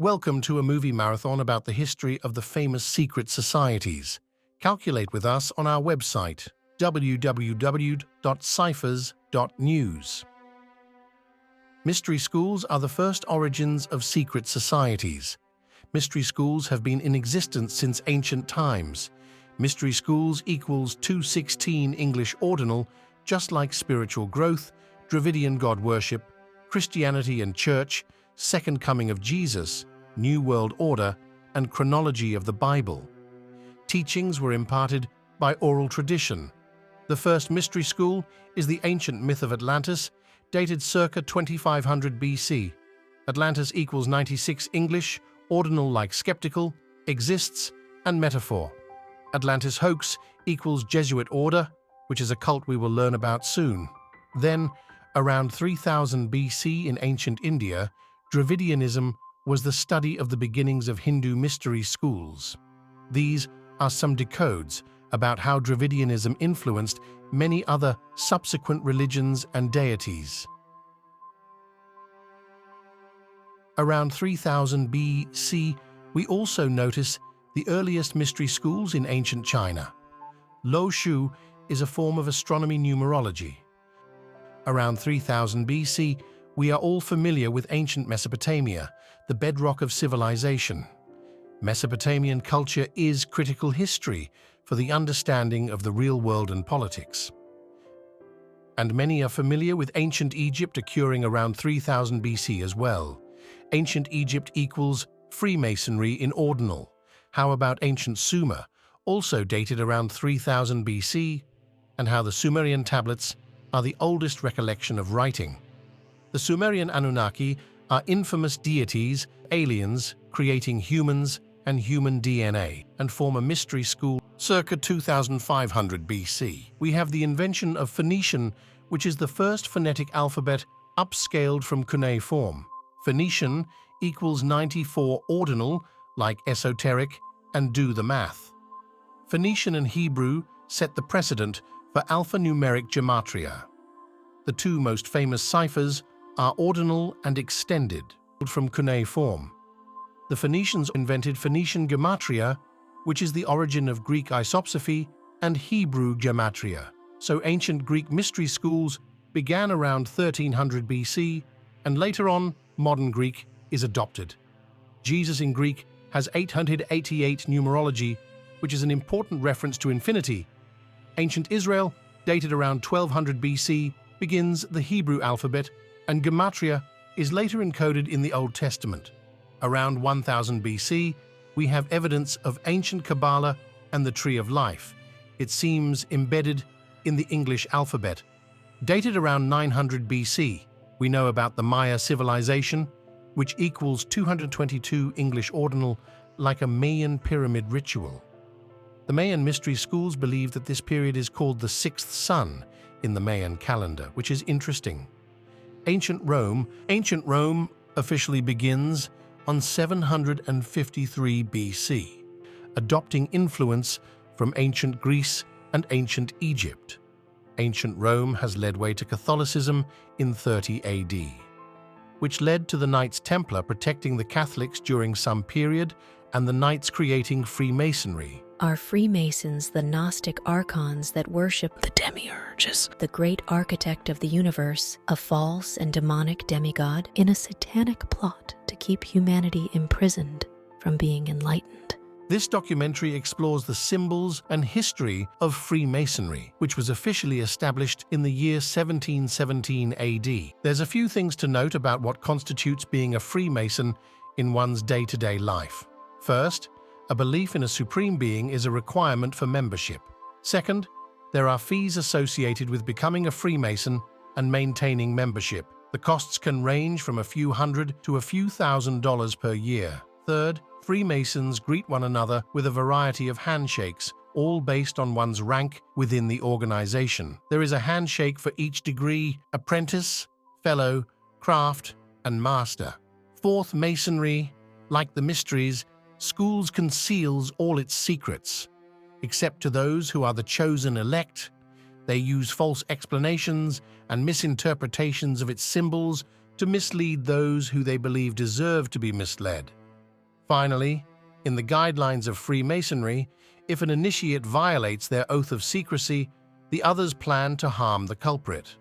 Welcome to a movie marathon about the history of the famous secret societies. Calculate with us on our website, www.ciphers.news. Mystery schools are the first origins of secret societies. Mystery schools have been in existence since ancient times. Mystery schools equals 216 English ordinal, just like spiritual growth, Dravidian god worship, Christianity and church, Second Coming of Jesus, New World Order, and chronology of the Bible. Teachings were imparted by oral tradition. The first mystery school is the ancient myth of Atlantis, dated circa 2500 BC. Atlantis equals 96 English, ordinal like skeptical, exists, and metaphor. Atlantis hoax equals Jesuit Order, which is a cult we will learn about soon. Then, around 3000 BC in ancient India, Dravidianism was the study of the beginnings of Hindu mystery schools. These are some decodes about how Dravidianism influenced many other subsequent religions and deities. Around 3000 BC, we also notice the earliest mystery schools in ancient China. Lo Shu is a form of astronomy numerology. Around 3000 BC, we are all familiar with ancient Mesopotamia, the bedrock of civilization. Mesopotamian culture is critical history for the understanding of the real world and politics. And many are familiar with ancient Egypt occurring around 3000 BC as well. Ancient Egypt equals Freemasonry in ordinal. How about ancient Sumer, also dated around 3000 BC, and how the Sumerian tablets are the oldest recollection of writing. The Sumerian Anunnaki are infamous deities, aliens, creating humans and human DNA, and form a mystery school circa 2500 BC. We have the invention of Phoenician, which is the first phonetic alphabet upscaled from cuneiform. Phoenician equals 94 ordinal, like esoteric, and do the math. Phoenician and Hebrew set the precedent for alphanumeric gematria. The two most famous ciphers are ordinal and extended, from cuneiform. The Phoenicians invented Phoenician gematria, which is the origin of Greek isopsephy and Hebrew gematria. So ancient Greek mystery schools began around 1300 BC, and later on, modern Greek is adopted. Jesus in Greek has 888 numerology, which is an important reference to infinity. Ancient Israel, dated around 1200 BC, begins the Hebrew alphabet, and gematria is later encoded in the Old Testament. Around 1000 BC, we have evidence of ancient Kabbalah and the Tree of Life. It seems embedded in the English alphabet. Dated around 900 BC, we know about the Maya civilization, which equals 222 English ordinal, like a Mayan pyramid ritual. The Mayan mystery schools believe that this period is called the sixth sun in the Mayan calendar, which is interesting. Ancient Rome officially begins on 753 BC, adopting influence from ancient Greece and ancient Egypt. Ancient Rome has led way to Catholicism in 30 AD, which led to the Knights Templar protecting the Catholics during some period and the Knights creating Freemasonry. Are Freemasons the Gnostic archons that worship the demiurges, the great architect of the universe, a false and demonic demigod, in a satanic plot to keep humanity imprisoned from being enlightened? This documentary explores the symbols and history of Freemasonry, which was officially established in the year 1717 AD. There's a few things to note about what constitutes being a Freemason in one's day-to-day life. First, a belief in a supreme being is a requirement for membership. Second, there are fees associated with becoming a Freemason and maintaining membership. The costs can range from a few hundred to a few $1,000s per year. Third, Freemasons greet one another with a variety of handshakes, all based on one's rank within the organization. There is a handshake for each degree: apprentice, fellow, craft, and master. Fourth, Masonry, like the mysteries, schools conceals all its secrets. Except to those who are the chosen elect, they use false explanations and misinterpretations of its symbols to mislead those who they believe deserve to be misled. Finally, in the guidelines of Freemasonry, if an initiate violates their oath of secrecy, the others plan to harm the culprit.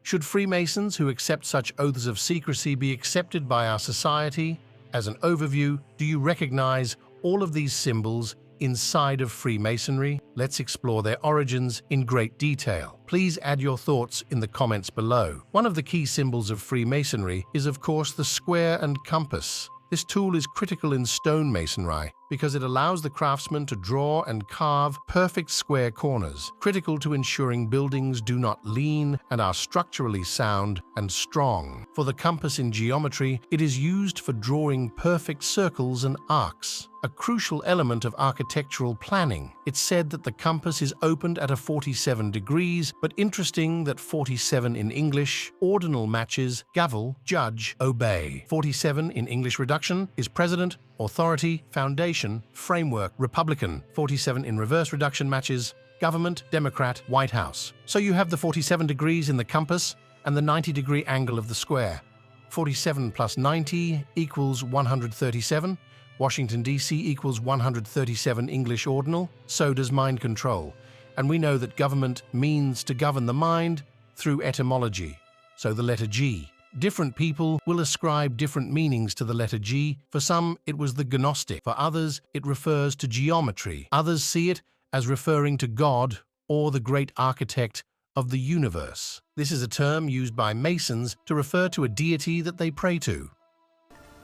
Should Freemasons who accept such oaths of secrecy be accepted by our society? As an overview, do you recognize all of these symbols inside of Freemasonry? Let's explore their origins in great detail. Please add your thoughts in the comments below. One of the key symbols of Freemasonry is, of course, the square and compass. This tool is critical in stonemasonry because it allows the craftsman to draw and carve perfect square corners, critical to ensuring buildings do not lean and are structurally sound and strong. For the compass in geometry, it is used for drawing perfect circles and arcs, a crucial element of architectural planning. It's said that the compass is opened at a 47 degrees, but interesting that 47 in English, ordinal matches gavel, judge, obey. 47 in English reduction is president, authority, foundation, framework, Republican. 47 in reverse reduction matches government, Democrat, White House. So you have the 47 degrees in the compass and the 90-degree angle of the square. 47 plus 90 equals 137. Washington, D.C. equals 137 English ordinal. So does mind control. And we know that government means to govern the mind through etymology. So the letter G. Different people will ascribe different meanings to the letter G. For some, it was the Gnostic. For others, it refers to geometry. Others see it as referring to God or the great architect of the universe. This is a term used by Masons to refer to a deity that they pray to.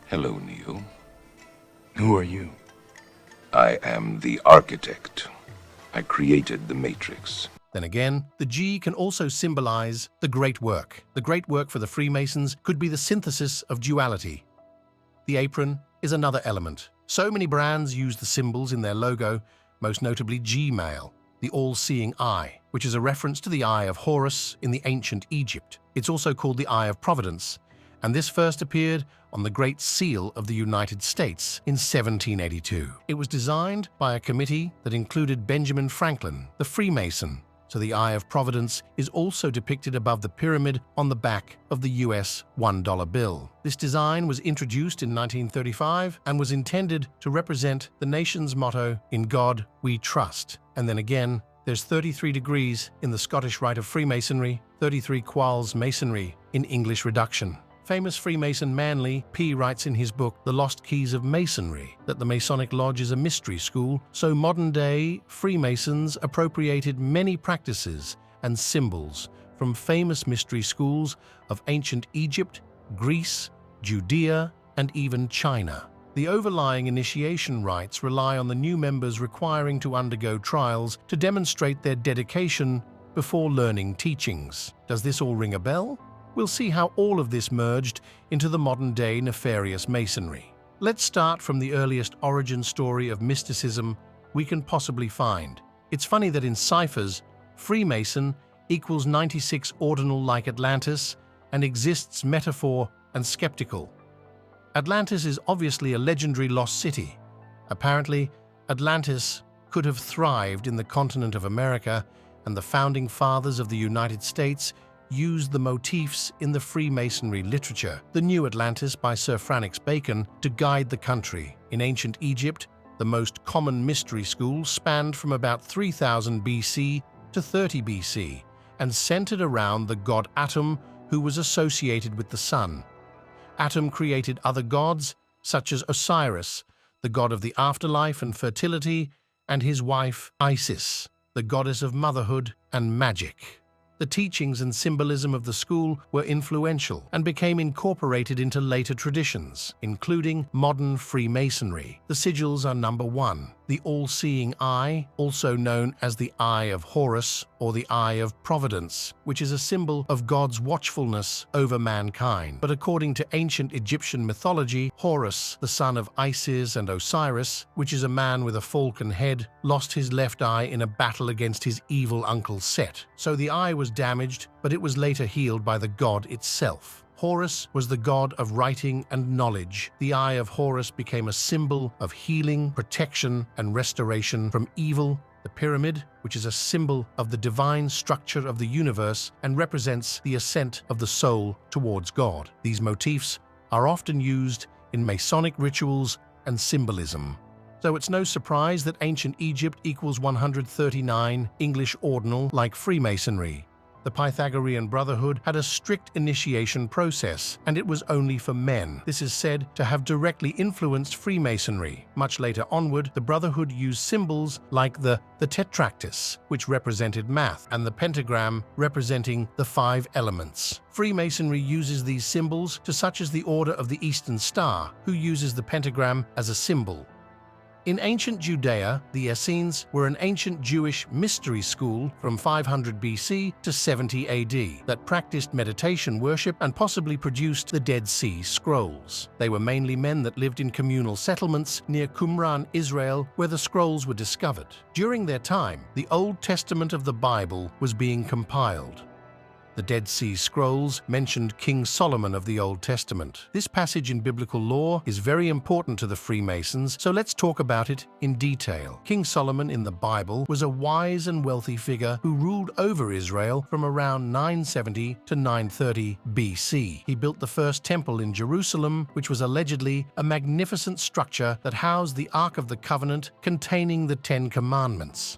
Hello, Neil. Who are you? I am the architect. I created the Matrix. Then again, the G can also symbolize the great work. The great work for the Freemasons could be the synthesis of duality. The apron is another element. So many brands use the symbols in their logo, most notably Gmail, the all-seeing eye, which is a reference to the Eye of Horus in the ancient Egypt. It's also called the Eye of Providence, and this first appeared on the Great Seal of the United States in 1782. It was designed by a committee that included Benjamin Franklin, the Freemason, so the Eye of Providence is also depicted above the pyramid on the back of the US $1 bill. This design was introduced in 1935 and was intended to represent the nation's motto, "In God We Trust." And then again, there's 33 degrees in the Scottish Rite of Freemasonry, 33 quals Masonry in English reduction. Famous Freemason Manly P. writes in his book, The Lost Keys of Masonry, that the Masonic Lodge is a mystery school, so modern-day Freemasons appropriated many practices and symbols from famous mystery schools of ancient Egypt, Greece, Judea, and even China. The overlying initiation rites rely on the new members requiring to undergo trials to demonstrate their dedication before learning teachings. Does this all ring a bell? We'll see how all of this merged into the modern-day nefarious Masonry. Let's start from the earliest origin story of mysticism we can possibly find. It's funny that in ciphers, Freemason equals 96 ordinal like Atlantis and exists metaphor and skeptical. Atlantis is obviously a legendary lost city. Apparently, Atlantis could have thrived in the continent of America, and the founding fathers of the United States used the motifs in the Freemasonry literature, The New Atlantis by Sir Francis Bacon, to guide the country. In ancient Egypt, the most common mystery school spanned from about 3000 BC to 30 BC and centered around the god Atum, who was associated with the sun. Atum created other gods, such as Osiris, the god of the afterlife and fertility, and his wife Isis, the goddess of motherhood and magic. The teachings and symbolism of the school were influential and became incorporated into later traditions, including modern Freemasonry. The sigils are number 1, the all-seeing eye, also known as the Eye of Horus or the Eye of Providence, which is a symbol of God's watchfulness over mankind. But according to ancient Egyptian mythology, Horus, the son of Isis and Osiris, which is a man with a falcon head, lost his left eye in a battle against his evil uncle Set. So the eye was damaged, but it was later healed by the god itself. Horus was the god of writing and knowledge. The Eye of Horus became a symbol of healing, protection, and restoration from evil. The pyramid, which is a symbol of the divine structure of the universe and represents the ascent of the soul towards God. These motifs are often used in Masonic rituals and symbolism. So it's no surprise that ancient Egypt equals 139 English ordinal like Freemasonry. The Pythagorean Brotherhood had a strict initiation process, and it was only for men. This is said to have directly influenced Freemasonry. Much later onward, the Brotherhood used symbols like the tetractys, which represented math, and the pentagram representing the 5 elements. Freemasonry uses these symbols to such as the Order of the Eastern Star, who uses the pentagram as a symbol. In ancient Judea, the Essenes were an ancient Jewish mystery school from 500 BC to 70 AD that practiced meditation worship and possibly produced the Dead Sea Scrolls. They were mainly men that lived in communal settlements near Qumran, Israel, where the scrolls were discovered. During their time, the Old Testament of the Bible was being compiled. The Dead Sea Scrolls mentioned King Solomon of the Old Testament. This passage in biblical lore is very important to the Freemasons, so let's talk about it in detail. King Solomon in the Bible was a wise and wealthy figure who ruled over Israel from around 970 to 930 BC. He built the first temple in Jerusalem, which was allegedly a magnificent structure that housed the Ark of the Covenant containing the 10 Commandments.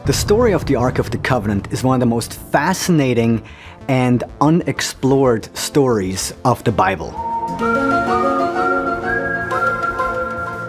The story of the Ark of the Covenant is one of the most fascinating and unexplored stories of the Bible.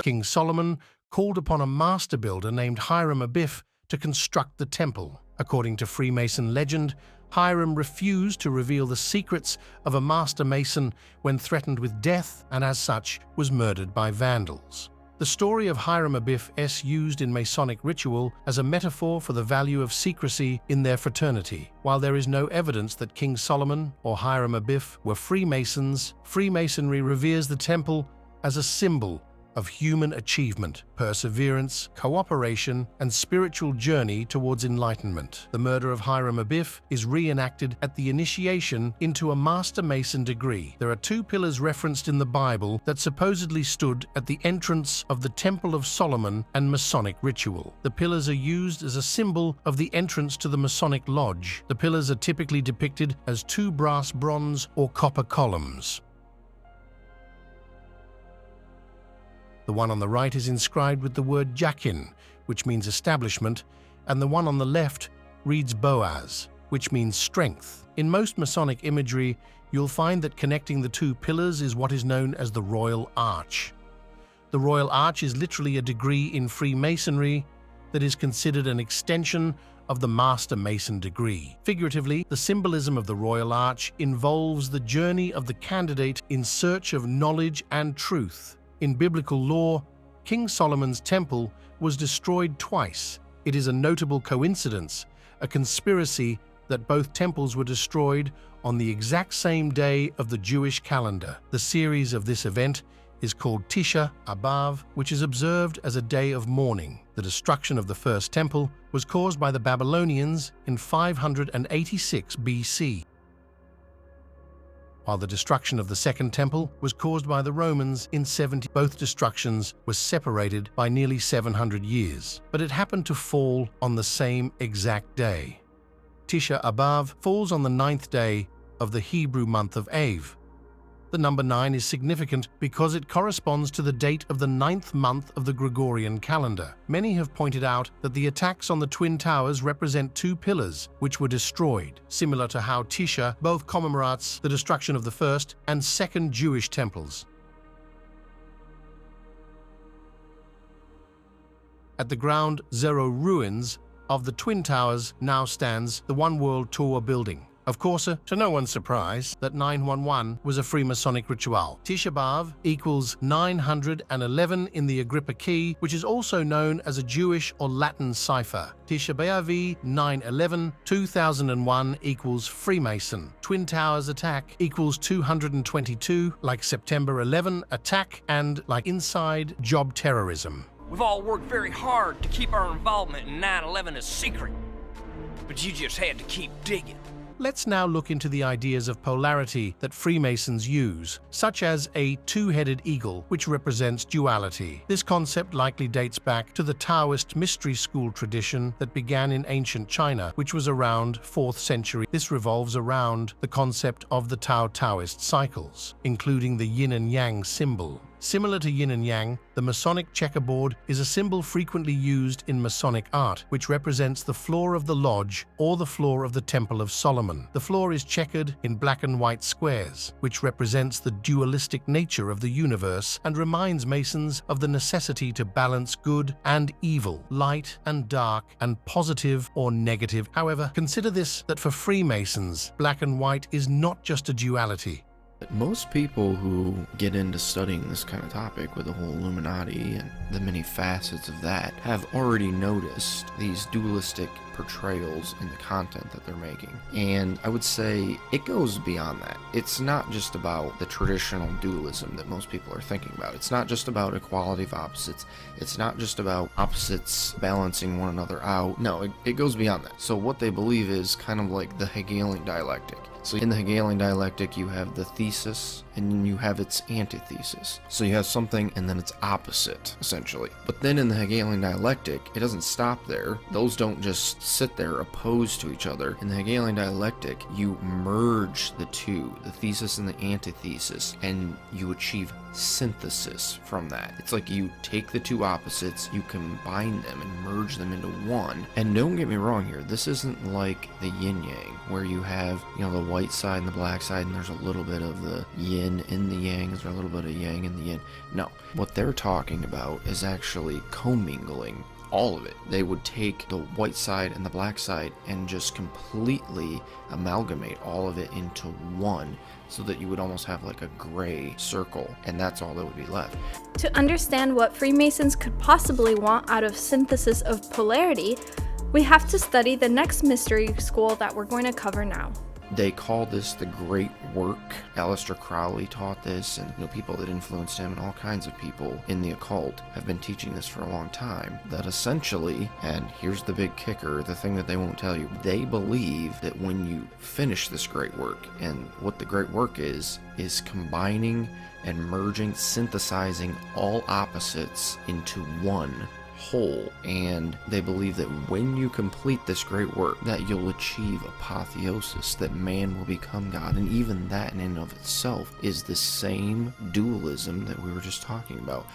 King Solomon called upon a master builder named Hiram Abiff to construct the temple. According to Freemason legend, Hiram refused to reveal the secrets of a master mason when threatened with death, and as such was murdered by Vandals. The story of Hiram Abiff is used in Masonic ritual as a metaphor for the value of secrecy in their fraternity. While there is no evidence that King Solomon or Hiram Abiff were Freemasons, Freemasonry reveres the temple as a symbol of human achievement, perseverance, cooperation, and spiritual journey towards enlightenment. The murder of Hiram Abiff is reenacted at the initiation into a Master Mason degree. There are 2 pillars referenced in the Bible that supposedly stood at the entrance of the Temple of Solomon and Masonic ritual. The pillars are used as a symbol of the entrance to the Masonic lodge. The pillars are typically depicted as 2 brass, bronze, or copper columns. The one on the right is inscribed with the word Jachin, which means establishment, and the one on the left reads Boaz, which means strength. In most Masonic imagery, you'll find that connecting the 2 pillars is what is known as the Royal Arch. The Royal Arch is literally a degree in Freemasonry that is considered an extension of the Master Mason degree. Figuratively, the symbolism of the Royal Arch involves the journey of the candidate in search of knowledge and truth. In biblical lore, King Solomon's temple was destroyed twice. It is a notable coincidence, a conspiracy that both temples were destroyed on the exact same day of the Jewish calendar. The series of this event is called Tisha B'Av, which is observed as a day of mourning. The destruction of the first temple was caused by the Babylonians in 586 BC. While the destruction of the Second Temple was caused by the Romans in 70. Both destructions were separated by nearly 700 years, but it happened to fall on the same exact day. Tisha B'Av falls on the 9th day of the Hebrew month of Av. The number 9 is significant because it corresponds to the date of the 9th month of the Gregorian calendar. Many have pointed out that the attacks on the Twin Towers represent 2 pillars which were destroyed, similar to how Tisha both commemorates the destruction of the first and second Jewish temples. At the ground zero ruins of the Twin Towers now stands the One World Tour building. Of course, to no one's surprise, that 911 was a Freemasonic ritual. Tisha B'Av equals 911 in the Agrippa key, which is also known as a Jewish or Latin cipher. Tisha B'Av 911 2001 equals Freemason. Twin Towers attack equals 222, like September 11 attack and like inside job terrorism. We've all worked very hard to keep our involvement in 9/11 a secret, but you just had to keep digging. Let's now look into the ideas of polarity that Freemasons use, such as a 2-headed eagle, which represents duality. This concept likely dates back to the Taoist mystery school tradition that began in ancient China, which was around 4th century. This revolves around the concept of the Taoist cycles, including the yin and yang symbol. Similar to yin and yang, the Masonic checkerboard is a symbol frequently used in Masonic art, which represents the floor of the lodge or the floor of the Temple of Solomon. The floor is checkered in black and white squares, which represents the dualistic nature of the universe and reminds Masons of the necessity to balance good and evil, light and dark, and positive or negative. However, consider this, that for Freemasons, black and white is not just a duality. Most people who get into studying this kind of topic with the whole Illuminati and the many facets of that have already noticed these dualistic portrayals in the content that they're making. And I would say it goes beyond that. It's not just about the traditional dualism that most people are thinking about. It's not just about equality of opposites. It's not just about opposites balancing one another out. No, it goes beyond that. So what they believe is kind of like the Hegelian dialectic. So in the Hegelian dialectic, you have the thesis and then you have its antithesis. So you have something and then its opposite, essentially. But then in the Hegelian dialectic, it doesn't stop there. Those don't just sit there opposed to each other. In the Hegelian dialectic, you merge the two, the thesis and the antithesis, and you achieve synthesis from that. It's like you take the two opposites, you combine them and merge them into one. And don't get me wrong here, this isn't like the yin-yang, where you have, the white side and the black side, and there's a little bit of the yin in the yang, is there a little bit of yang in the yin? No. What they're talking about is actually commingling all of it. They would take the white side and the black side and just completely amalgamate all of it into one, so that you would almost have like a gray circle, and that's all that would be left. To understand what Freemasons could possibly want out of synthesis of polarity, we have to study the next mystery school that we're going to cover now. They call this the Great Work. Aleister Crowley taught this, and people that influenced him and all kinds of people in the occult have been teaching this for a long time. That essentially, and here's the big kicker, the thing that they won't tell you, they believe that when you finish this great work, and what the great work is combining and merging, synthesizing all opposites into one whole. And they believe that when you complete this great work, that you'll achieve apotheosis, that man will become God. And even that in and of itself is the same dualism that we were just talking about.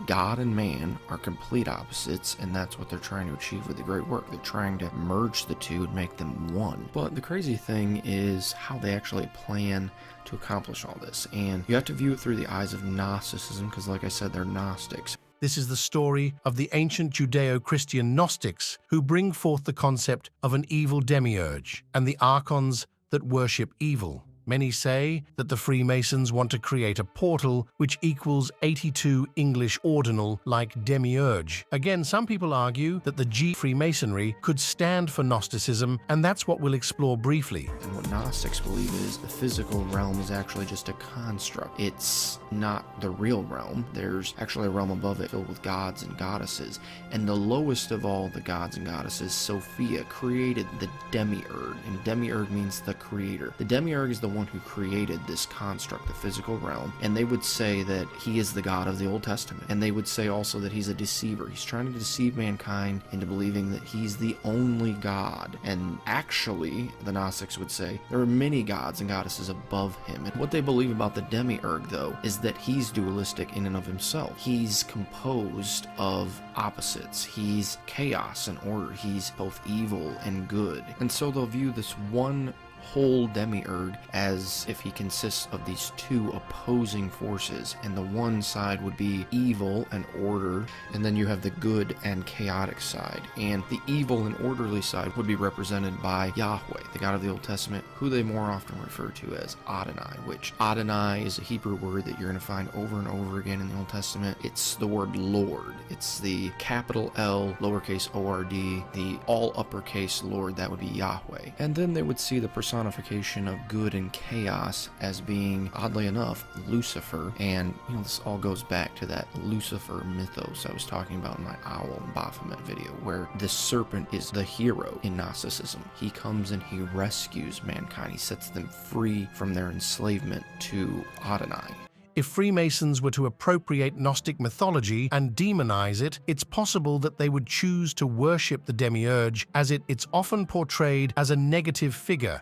God and man are complete opposites, and that's what they're trying to achieve with the great work. They're trying to merge the two and make them one. But the crazy thing is how they actually plan to accomplish all this. And you have to view it through the eyes of Gnosticism, because like I said, they're Gnostics. This is the story of the ancient Judeo-Christian Gnostics, who bring forth the concept of an evil demiurge and the archons that worship evil. Many say that the Freemasons want to create a portal which equals 82 English ordinal like demiurge. Again, some people argue that the G Freemasonry could stand for Gnosticism, and that's what we'll explore briefly. And what Gnostics believe is the physical realm is actually just a construct. It's not the real realm. There's actually a realm above it filled with gods and goddesses. And the lowest of all the gods and goddesses, Sophia, created the demiurge. And demiurge means the creator. The demiurge is the one who created this construct, the physical realm, and they would say that he is the God of the Old Testament, and they would say also that he's a deceiver. He's trying to deceive mankind into believing that he's the only God. And actually, the Gnostics would say there are many gods and goddesses above him. And what they believe about the demiurge, though, is that he's dualistic in and of himself. He's composed of opposites. He's chaos and order. He's both evil and good. And so they'll view this one whole demiurge as if he consists of these two opposing forces, and the one side would be evil and order, and then you have the good and chaotic side. And the evil and orderly side would be represented by Yahweh, the God of the Old Testament, who they more often refer to as Adonai, which Adonai is a Hebrew word that you're going to find over and over again in the Old Testament. It's the word Lord. It's the capital L, lowercase O-R-D, the all uppercase Lord, that would be Yahweh. And then they would see the personification of good and chaos as being, oddly enough, Lucifer. And this all goes back to that Lucifer mythos I was talking about in my Owl and Baphomet video, where the serpent is the hero in Gnosticism. He comes and he rescues mankind. He sets them free from their enslavement to Adonai. If Freemasons were to appropriate Gnostic mythology and demonize it, it's possible that they would choose to worship the demiurge, as it's often portrayed as a negative figure.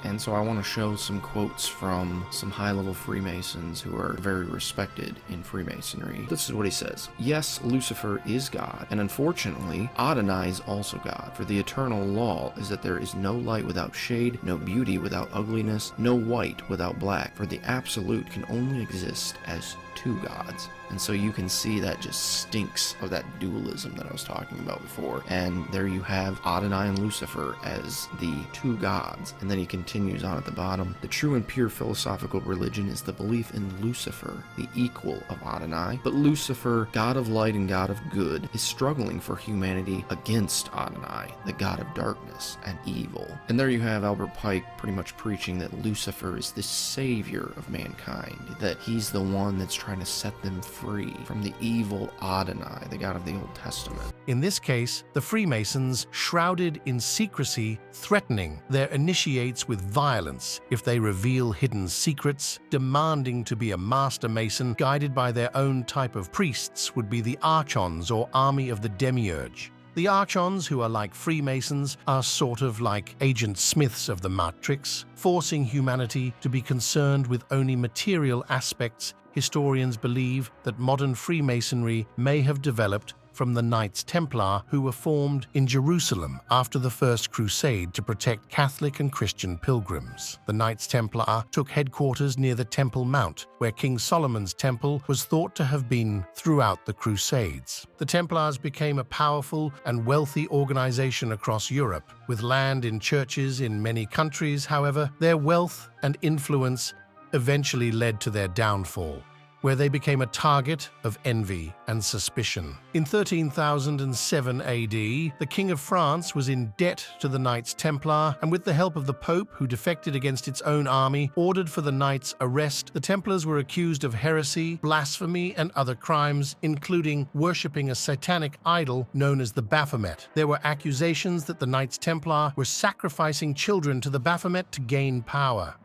And so I want to show some quotes from some high-level Freemasons who are very respected in Freemasonry. This is what he says. Yes, Lucifer is God, and unfortunately, Adonai is also God. For the eternal law is that there is no light without shade, no beauty without ugliness, no white without black. For the absolute can only exist as two gods. And so you can see that just stinks of that dualism that I was talking about before. And there you have Adonai and Lucifer as the two gods. And then he continues on at the bottom. The true and pure philosophical religion is the belief in Lucifer, the equal of Adonai. But Lucifer, God of light and God of good, is struggling for humanity against Adonai, the God of darkness and evil. And there you have Albert Pike pretty much preaching that Lucifer is the savior of mankind, that he's the one that's trying to set them free from the evil Adonai, the God of the Old Testament. In this case, the Freemasons, shrouded in secrecy, threatening their initiates with violence if they reveal hidden secrets, demanding to be a master mason guided by their own type of priests, would be the Archons or army of the Demiurge. The Archons, who are like Freemasons, are sort of like Agent Smiths of the Matrix, forcing humanity to be concerned with only material aspects. Historians believe that modern Freemasonry may have developed from the Knights Templar, who were formed in Jerusalem after the First Crusade to protect Catholic and Christian pilgrims. The Knights Templar took headquarters near the Temple Mount, where King Solomon's temple was thought to have been throughout the Crusades. The Templars became a powerful and wealthy organization across Europe, with land and churches in many countries. However, their wealth and influence eventually led to their downfall, where they became a target of envy and suspicion. In 13,007 AD, the King of France was in debt to the Knights Templar, and with the help of the Pope, who defected against its own army, ordered for the Knights' arrest. The Templars were accused of heresy, blasphemy, and other crimes, including worshipping a satanic idol known as the Baphomet. There were accusations that the Knights Templar were sacrificing children to the Baphomet to gain power.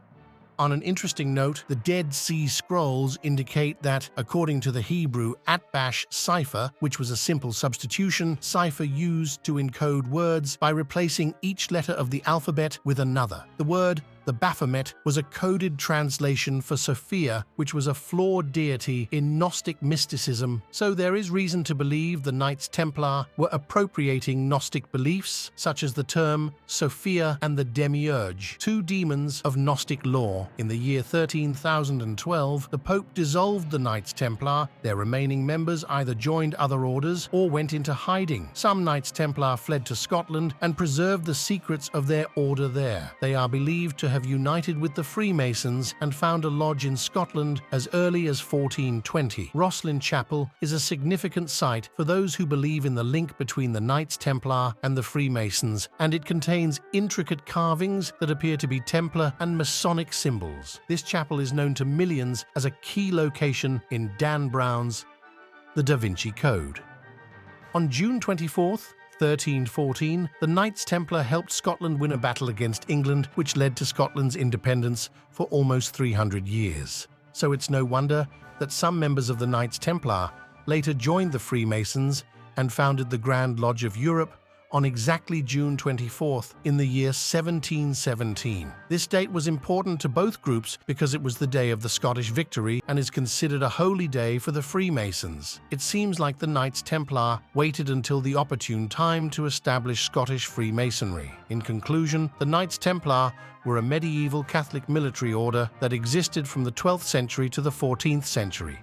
On an interesting note, the Dead Sea Scrolls indicate that, according to the Hebrew Atbash cipher, which was a simple substitution cipher used to encode words by replacing each letter of the alphabet with another. The word the Baphomet was a coded translation for Sophia, which was a flawed deity in Gnostic mysticism, so there is reason to believe the Knights Templar were appropriating Gnostic beliefs, such as the term Sophia and the Demiurge, two demons of Gnostic lore. In the year 13,012, the Pope dissolved the Knights Templar. Their remaining members either joined other orders or went into hiding. Some Knights Templar fled to Scotland and preserved the secrets of their order there. They are believed to have united with the Freemasons and found a lodge in Scotland as early as 1420. Rosslyn Chapel is a significant site for those who believe in the link between the Knights Templar and the Freemasons, and it contains intricate carvings that appear to be Templar and Masonic symbols. This chapel is known to millions as a key location in Dan Brown's The Da Vinci Code. On June 24th, 1314, the Knights Templar helped Scotland win a battle against England, which led to Scotland's independence for almost 300 years. So it's no wonder that some members of the Knights Templar later joined the Freemasons and founded the Grand Lodge of Europe on exactly June 24th in the year 1717. This date was important to both groups because it was the day of the Scottish victory and is considered a holy day for the Freemasons. It seems like the Knights Templar waited until the opportune time to establish Scottish Freemasonry. In conclusion, the Knights Templar were a medieval Catholic military order that existed from the 12th century to the 14th century,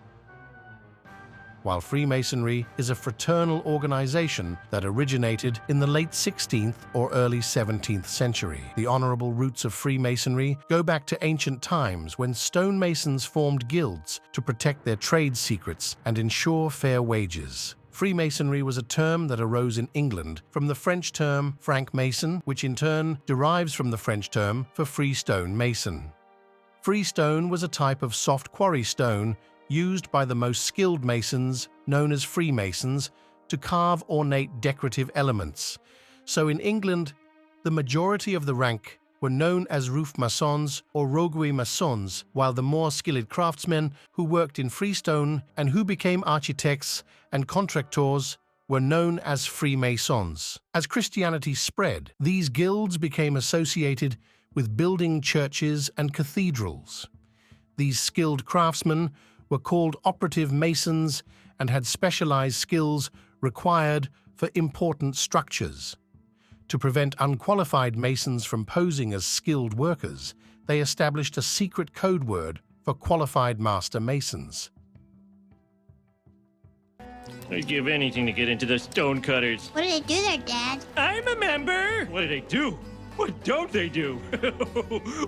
while Freemasonry is a fraternal organization that originated in the late 16th or early 17th century. The honorable roots of Freemasonry go back to ancient times when stonemasons formed guilds to protect their trade secrets and ensure fair wages. Freemasonry was a term that arose in England from the French term franc-maçon, which in turn derives from the French term for freestone mason. Freestone was a type of soft quarry stone used by the most skilled masons, known as Freemasons, to carve ornate decorative elements. So in England, the majority of the rank were known as roof maçons or rogues maçons, while the more skilled craftsmen who worked in freestone and who became architects and contractors were known as Freemasons. As Christianity spread, these guilds became associated with building churches and cathedrals. These skilled craftsmen were called operative masons and had specialized skills required for important structures. To prevent unqualified masons from posing as skilled workers, they established a secret code word for qualified master masons. I'd give anything to get into the stonecutters. What do they do there, Dad? I'm a member! What do they do? What don't they do?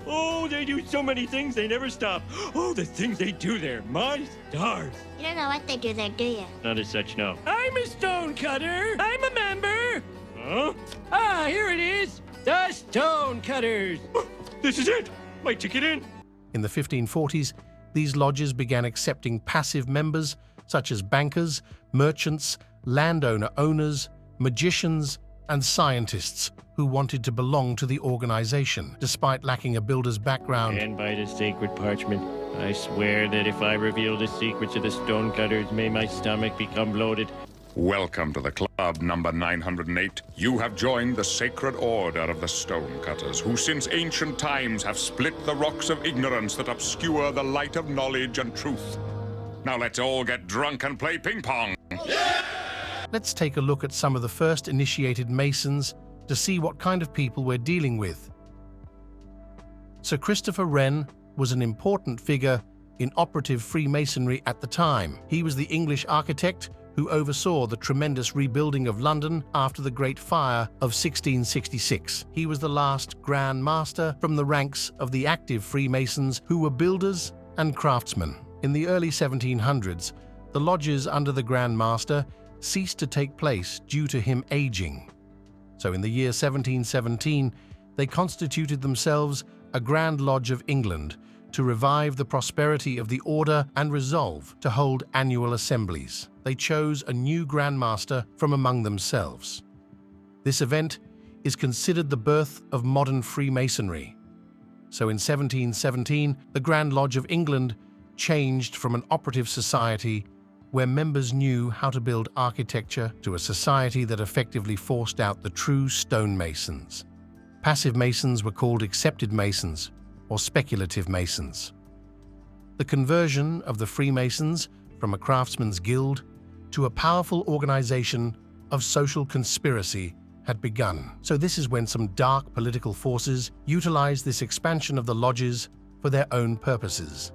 Oh, they do so many things, they never stop. Oh, the things they do there, my stars. You don't know what they do there, do you? Not as such, no. I'm a stonecutter! I'm a member! Huh? Ah, here it is! The Stonecutters! This is it! My ticket in! In the 1540s, these lodges began accepting passive members such as bankers, merchants, landowner owners, magicians, and scientists who wanted to belong to the organization, despite lacking a builder's background. And by the sacred parchment, I swear that if I reveal the secrets of the stonecutters, may my stomach become bloated. Welcome to the club number 908. You have joined the Sacred Order of the Stonecutters, who since ancient times have split the rocks of ignorance that obscure the light of knowledge and truth. Now let's all get drunk and play ping pong. Let's take a look at some of the first initiated Masons to see what kind of people we're dealing with. Sir Christopher Wren was an important figure in operative Freemasonry at the time. He was the English architect who oversaw the tremendous rebuilding of London after the Great Fire of 1666. He was the last Grand Master from the ranks of the active Freemasons who were builders and craftsmen. In the early 1700s, the lodges under the Grand Master ceased to take place due to him aging. So in the year 1717, they constituted themselves a Grand Lodge of England to revive the prosperity of the order and resolve to hold annual assemblies. They chose a new Grand Master from among themselves. This event is considered the birth of modern Freemasonry. So in 1717, the Grand Lodge of England changed from an operative society where members knew how to build architecture to a society that effectively forced out the true stonemasons. Passive Masons were called accepted Masons or speculative Masons. The conversion of the Freemasons from a craftsman's guild to a powerful organization of social conspiracy had begun. So this is when some dark political forces utilized this expansion of the lodges for their own purposes.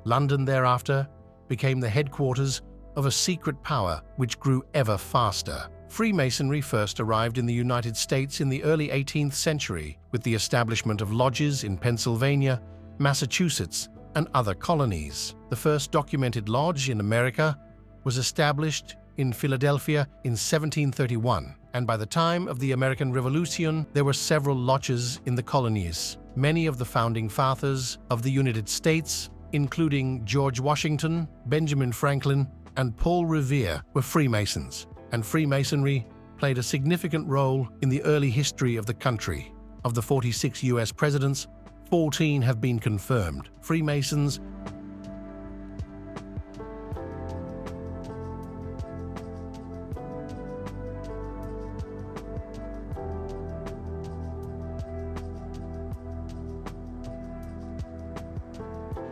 London thereafter became the headquarters of a secret power which grew ever faster. Freemasonry first arrived in the United States in the early 18th century with the establishment of lodges in Pennsylvania, Massachusetts, and other colonies. The first documented lodge in America was established in Philadelphia in 1731, and by the time of the American Revolution, there were several lodges in the colonies. Many of the founding fathers of the United States, including George Washington, Benjamin Franklin, and Paul Revere, were Freemasons, and Freemasonry played a significant role in the early history of the country. Of the 46 US presidents, 14 have been confirmed Freemasons.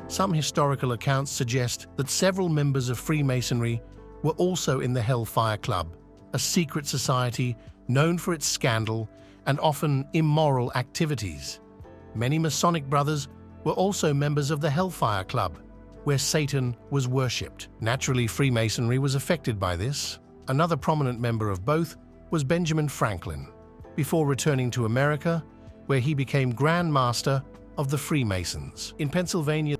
Some historical accounts suggest that several members of Freemasonry were also in the Hellfire Club, a secret society known for its scandal and often immoral activities. Many Masonic brothers were also members of the Hellfire Club, where Satan was worshipped. Naturally, Freemasonry was affected by this. Another prominent member of both was Benjamin Franklin, before returning to America, where he became Grand Master of the Freemasons. In Pennsylvania,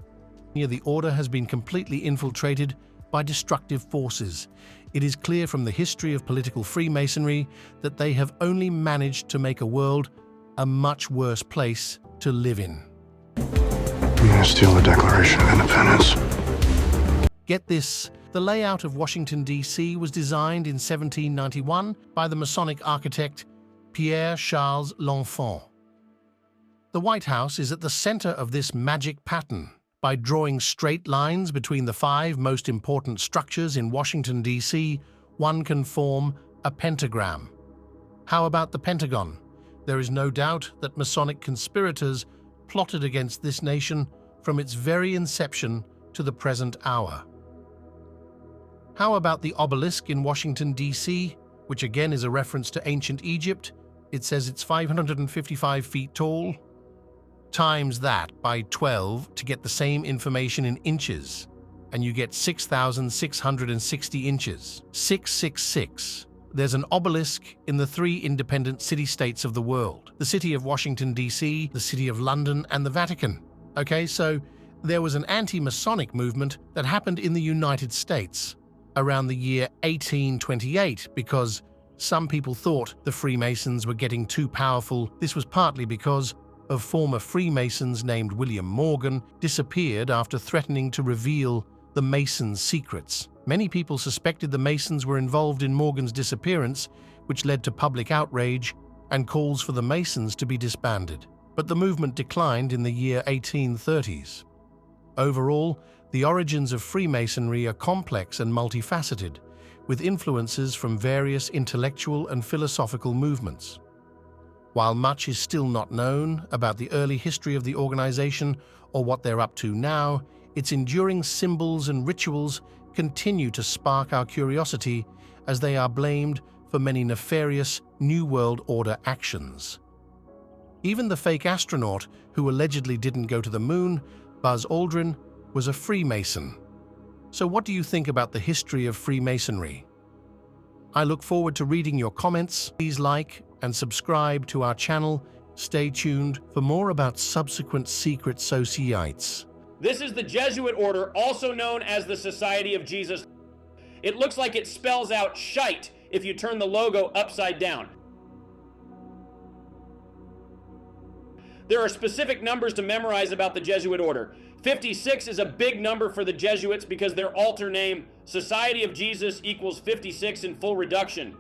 the order has been completely infiltrated by destructive forces. It is clear from the history of political Freemasonry that they have only managed to make a world a much worse place to live in. I'm gonna steal the Declaration of Independence. Get this, the layout of Washington, D.C. was designed in 1791 by the Masonic architect Pierre Charles L'Enfant. The White House is at the center of this magic pattern. By drawing straight lines between the 5 most important structures in Washington, D.C., one can form a pentagram. How about the Pentagon? There is no doubt that Masonic conspirators plotted against this nation from its very inception to the present hour. How about the obelisk in Washington, D.C., which again is a reference to ancient Egypt? It says it's 555 feet tall. Times that by 12 to get the same information in inches, and you get 6,660 inches. 666. There's an obelisk in the 3 independent city-states of the world: the city of Washington, D.C., the city of London, and the Vatican. Okay, so there was an anti-Masonic movement that happened in the United States around the year 1828 because some people thought the Freemasons were getting too powerful. This was partly because of former Freemasons named William Morgan disappeared after threatening to reveal the Masons' secrets. Many people suspected the Masons were involved in Morgan's disappearance, which led to public outrage and calls for the Masons to be disbanded. But the movement declined in the year 1830s. Overall, the origins of Freemasonry are complex and multifaceted, with influences from various intellectual and philosophical movements. While much is still not known about the early history of the organization or what they're up to now, its enduring symbols and rituals continue to spark our curiosity as they are blamed for many nefarious New World Order actions. Even the fake astronaut who allegedly didn't go to the moon, Buzz Aldrin, was a Freemason. So what do you think about the history of Freemasonry? I look forward to reading your comments. Please like and subscribe to our channel. Stay tuned for more about subsequent secret societies. This is the Jesuit Order, also known as the Society of Jesus. It looks like it spells out shite if you turn the logo upside down. There are specific numbers to memorize about the Jesuit Order. 56 is a big number for the Jesuits because their alter name, Society of Jesus, equals 56 in full reduction.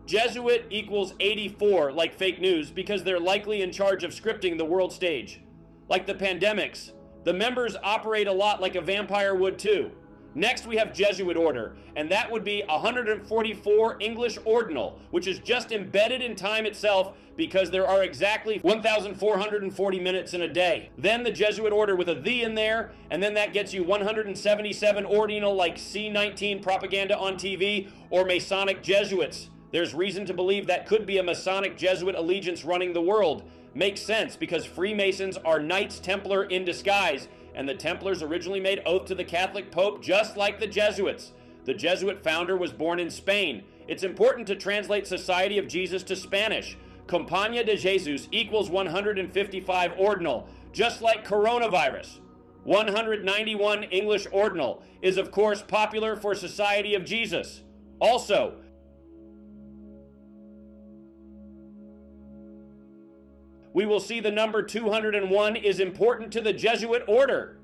Jesuit equals 84, like fake news, because they're likely in charge of scripting the world stage. Like the pandemics, the members operate a lot like a vampire would too. Next we have Jesuit Order, and that would be 144 English Ordinal, which is just embedded in time itself because there are exactly 1,440 minutes in a day. Then the Jesuit Order with a "the" in there, and then that gets you 177 Ordinal like C-19 propaganda on TV, or Masonic Jesuits. There's reason to believe that could be a Masonic Jesuit allegiance running the world. Makes sense because Freemasons are Knights Templar in disguise, and the Templars originally made oath to the Catholic Pope just like the Jesuits. The Jesuit founder was born in Spain. It's important to translate Society of Jesus to Spanish. Compañía de Jesus equals 155 Ordinal, just like coronavirus. 191 English Ordinal is of course popular for Society of Jesus. Also, we will see the number 201 is important to the Jesuit Order.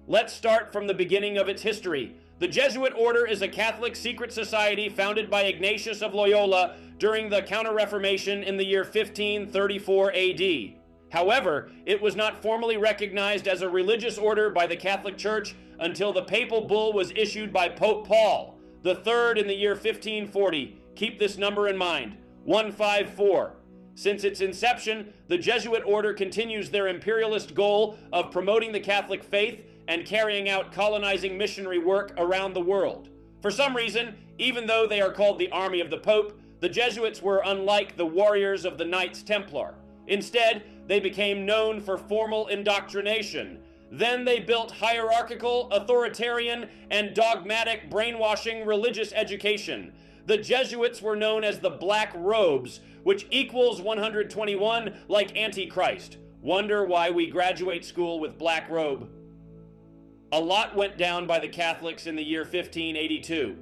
Let's start from the beginning of its history. The Jesuit Order is a Catholic secret society founded by Ignatius of Loyola during the Counter-Reformation in the year 1534 AD. However, it was not formally recognized as a religious order by the Catholic Church until the papal bull was issued by Pope Paul III in the year 1540. Keep this number in mind, 154. Since its inception, the Jesuit Order continues their imperialist goal of promoting the Catholic faith and carrying out colonizing missionary work around the world. For some reason, even though they are called the Army of the Pope, the Jesuits were unlike the warriors of the Knights Templar. Instead, they became known for formal indoctrination. Then they built hierarchical, authoritarian, and dogmatic brainwashing religious education. The Jesuits were known as the Black Robes, which equals 121 like Antichrist. Wonder why we graduate school with black robe. A lot went down by the Catholics in the year 1582.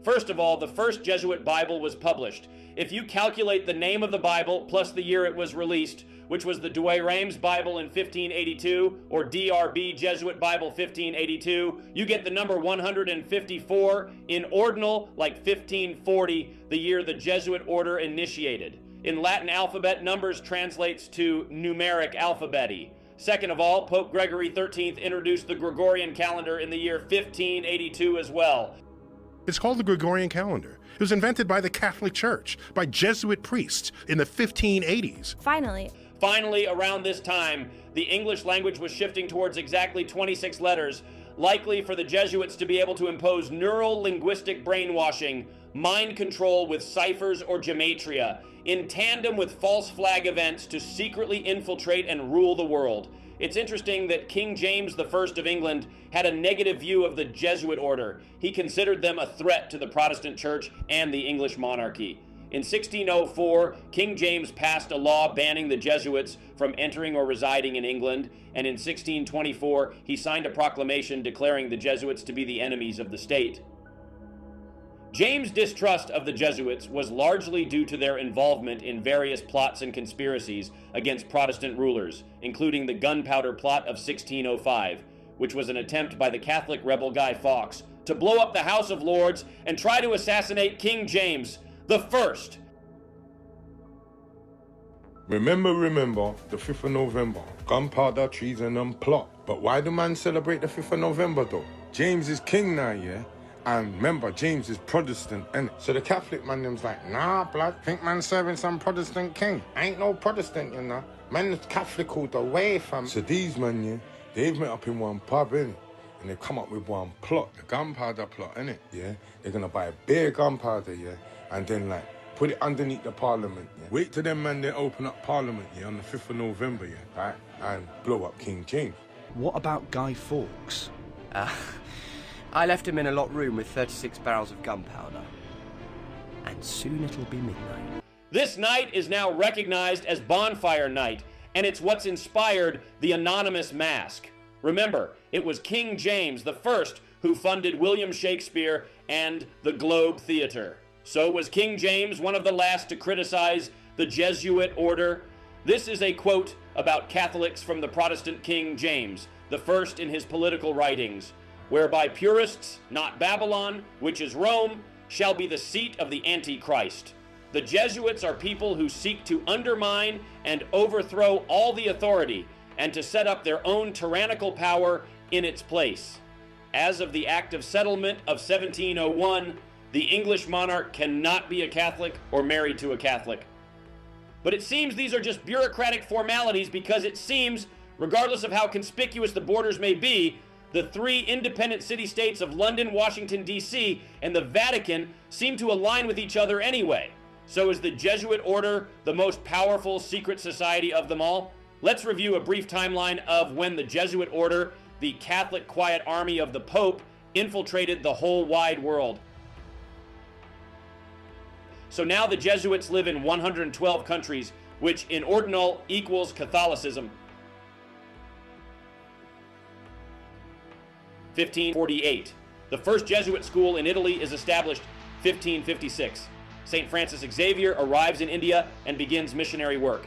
First of all, the first Jesuit Bible was published. If you calculate the name of the Bible plus the year it was released, which was the Douay-Rheims Bible in 1582, or DRB Jesuit Bible 1582, you get the number 154 in ordinal, like 1540, the year the Jesuit Order initiated. In Latin alphabet, numbers translates to numeric alphabety. Second of all, Pope Gregory XIII introduced the Gregorian calendar in the year 1582 as well. It's called the Gregorian calendar. It was invented by the Catholic Church, by Jesuit priests in the 1580s. Finally, around this time, the English language was shifting towards exactly 26 letters, likely for the Jesuits to be able to impose neural linguistic brainwashing, mind control with ciphers or gematria, in tandem with false flag events to secretly infiltrate and rule the world. It's interesting that King James I of England had a negative view of the Jesuit order. He considered them a threat to the Protestant Church and the English monarchy. In 1604, King James passed a law banning the Jesuits from entering or residing in England, and in 1624, he signed a proclamation declaring the Jesuits to be the enemies of the state. James' distrust of the Jesuits was largely due to their involvement in various plots and conspiracies against Protestant rulers, including the Gunpowder Plot of 1605, which was an attempt by the Catholic rebel Guy Fawkes to blow up the House of Lords and try to assassinate King James the First. Remember, the 5th of November, gunpowder, treason and plot. But why do man celebrate the 5th of November though? James is king now, yeah? And remember, James is Protestant, innit? So the Catholic man them's like, nah, blood, think man serving some Protestant king. Ain't no Protestant, you know? Man is Catholic all the way, fam. So these men, yeah, they've met up in one pub, innit? And they come up with one plot, the gunpowder plot, innit? Yeah? They're gonna buy a bare gunpowder, yeah? And then, like, put it underneath the parliament, yeah? Wait till them man, they open up parliament, yeah, on the 5th of November, yeah? Right? And blow up King James. What about Guy Fawkes? I left him in a locked room with 36 barrels of gunpowder. And soon it'll be midnight. This night is now recognized as Bonfire Night, and it's what's inspired the anonymous mask. Remember, it was King James I who funded William Shakespeare and the Globe Theatre. So was King James one of the last to criticize the Jesuit Order? This is a quote about Catholics from the Protestant King James, the first in his political writings, whereby purists, not Babylon, which is Rome, shall be the seat of the Antichrist. The Jesuits are people who seek to undermine and overthrow all the authority and to set up their own tyrannical power in its place. As of the Act of Settlement of 1701, the English monarch cannot be a Catholic or married to a Catholic. But it seems these are just bureaucratic formalities because it seems, regardless of how conspicuous the borders may be, the three independent city-states of London, Washington, D.C., and the Vatican seem to align with each other anyway. So is the Jesuit Order the most powerful secret society of them all? Let's review a brief timeline of when the Jesuit Order, the Catholic quiet army of the Pope, infiltrated the whole wide world. So now the Jesuits live in 112 countries, which in ordinal equals Catholicism. 1548. The first Jesuit school in Italy is established 1556. St. Francis Xavier arrives in India and begins missionary work.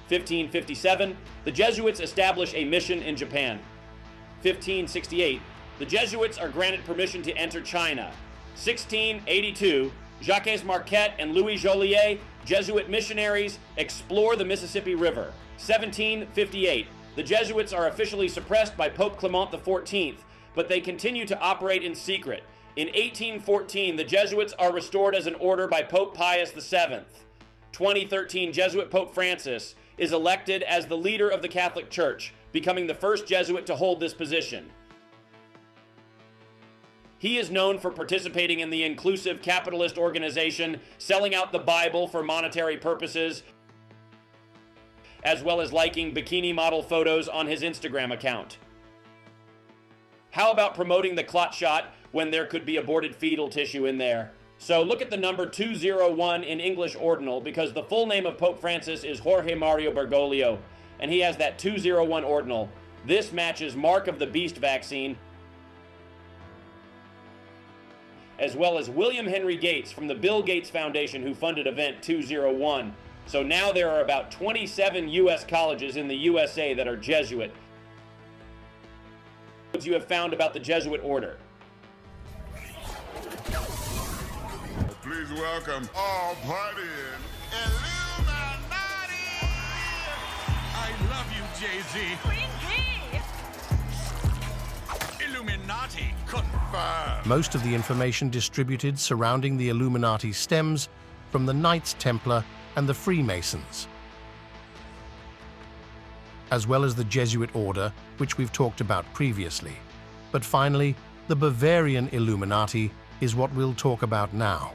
1557. The Jesuits establish a mission in Japan. 1568. The Jesuits are granted permission to enter China. 1682. Jacques Marquette and Louis Joliet, Jesuit missionaries, explore the Mississippi River. 1758. The Jesuits are officially suppressed by Pope Clement XIV, but they continue to operate in secret. In 1814, the Jesuits are restored as an order by Pope Pius VII. 2013, Jesuit Pope Francis is elected as the leader of the Catholic Church, becoming the first Jesuit to hold this position. He is known for participating in the inclusive capitalist organization, selling out the Bible for monetary purposes, as well as liking bikini model photos on his Instagram account. How about promoting the clot shot when there could be aborted fetal tissue in there? So look at the number 201 in English ordinal, because the full name of Pope Francis is Jorge Mario Bergoglio, and he has that 201 ordinal. This matches Mark of the Beast vaccine, as well as William Henry Gates from the Bill Gates Foundation, who funded Event 201. So now there are about 27 U.S. colleges in the USA that are Jesuit. What you have found about the Jesuit Order? Please welcome all partying Illuminati! I love you, Jay-Z. Queen Bee! Illuminati, Most of the information distributed surrounding the Illuminati stems from the Knights Templar and the Freemasons, as well as the Jesuit Order, which we've talked about previously. But finally, the Bavarian Illuminati is what we'll talk about now.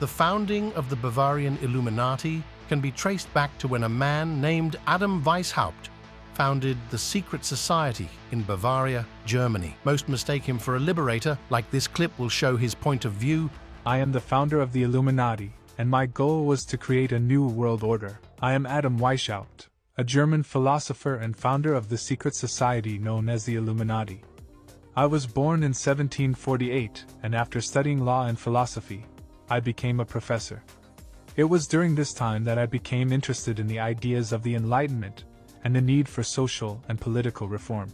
The founding of the Bavarian Illuminati can be traced back to when a man named Adam Weishaupt founded the secret society in Bavaria, Germany. Most mistake him for a liberator. Like this clip will show his point of view. I am the founder of the Illuminati, and my goal was to create a new world order. I am Adam Weishaupt, a German philosopher and founder of the secret society known as the Illuminati. I was born in 1748, and after studying law and philosophy, I became a professor. It was during this time that I became interested in the ideas of the Enlightenment and the need for social and political reform.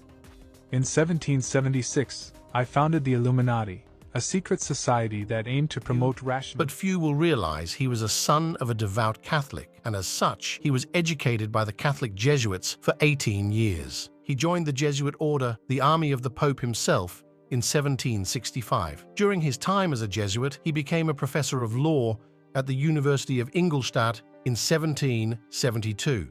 In 1776, I founded the Illuminati, a secret society that aimed to promote rational... But few will realize he was a son of a devout Catholic, and as such, he was educated by the Catholic Jesuits for 18 years. He joined the Jesuit Order, the army of the Pope himself, in 1765. During his time as a Jesuit, he became a professor of law at the University of Ingolstadt in 1772.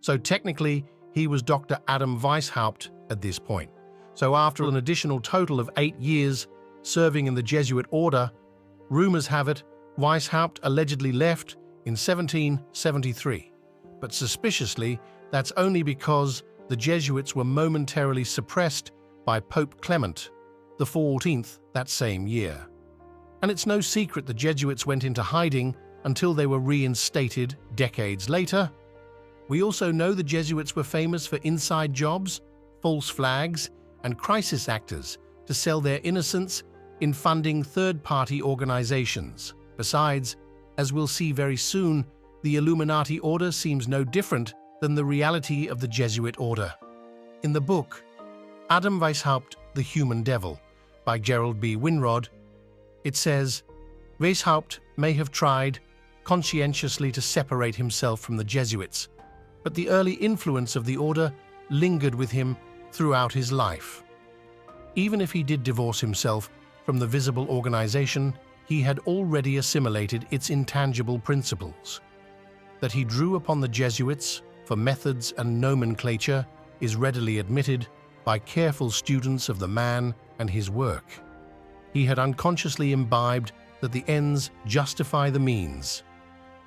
So technically, he was Dr. Adam Weishaupt at this point. So after an additional total of 8 years serving in the Jesuit Order, rumors have it Weishaupt allegedly left in 1773. But suspiciously, that's only because the Jesuits were momentarily suppressed by Pope Clement XIV that same year. And it's no secret the Jesuits went into hiding until they were reinstated decades later. We also know the Jesuits were famous for inside jobs, false flags, and crisis actors to sell their innocence in funding third-party organizations. Besides, as we'll see very soon, the Illuminati Order seems no different than the reality of the Jesuit Order. In the book, Adam Weishaupt, The Human Devil, by Gerald B. Winrod, it says, Weishaupt may have tried conscientiously to separate himself from the Jesuits, but the early influence of the order lingered with him throughout his life. Even if he did divorce himself from the visible organization, he had already assimilated its intangible principles. That he drew upon the Jesuits for methods and nomenclature is readily admitted by careful students of the man and his work. He had unconsciously imbibed that the ends justify the means.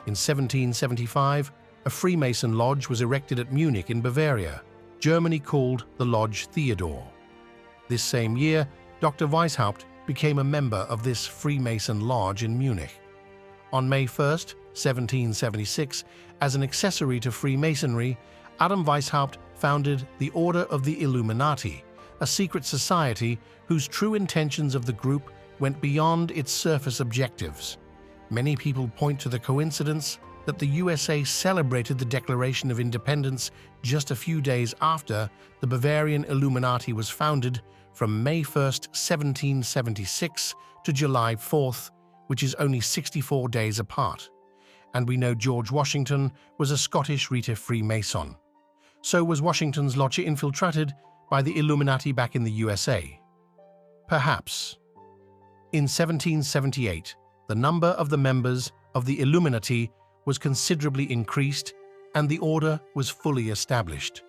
In 1775, a Freemason lodge was erected at Munich in Bavaria, Germany, called the Lodge Theodore. This same year, Dr. Weishaupt became a member of this Freemason lodge in Munich. On May 1, 1776, as an accessory to Freemasonry, Adam Weishaupt founded the Order of the Illuminati, a secret society whose true intentions of the group went beyond its surface objectives. Many people point to the coincidence that the USA celebrated the Declaration of Independence just a few days after the Bavarian Illuminati was founded, from May 1, 1776 to July 4th, which is only 64 days apart. And we know George Washington was a Scottish Rite Freemason. So was Washington's lodge infiltrated by the Illuminati back in the USA? Perhaps. In 1778, the number of the members of the Illuminati was considerably increased and the order was fully established.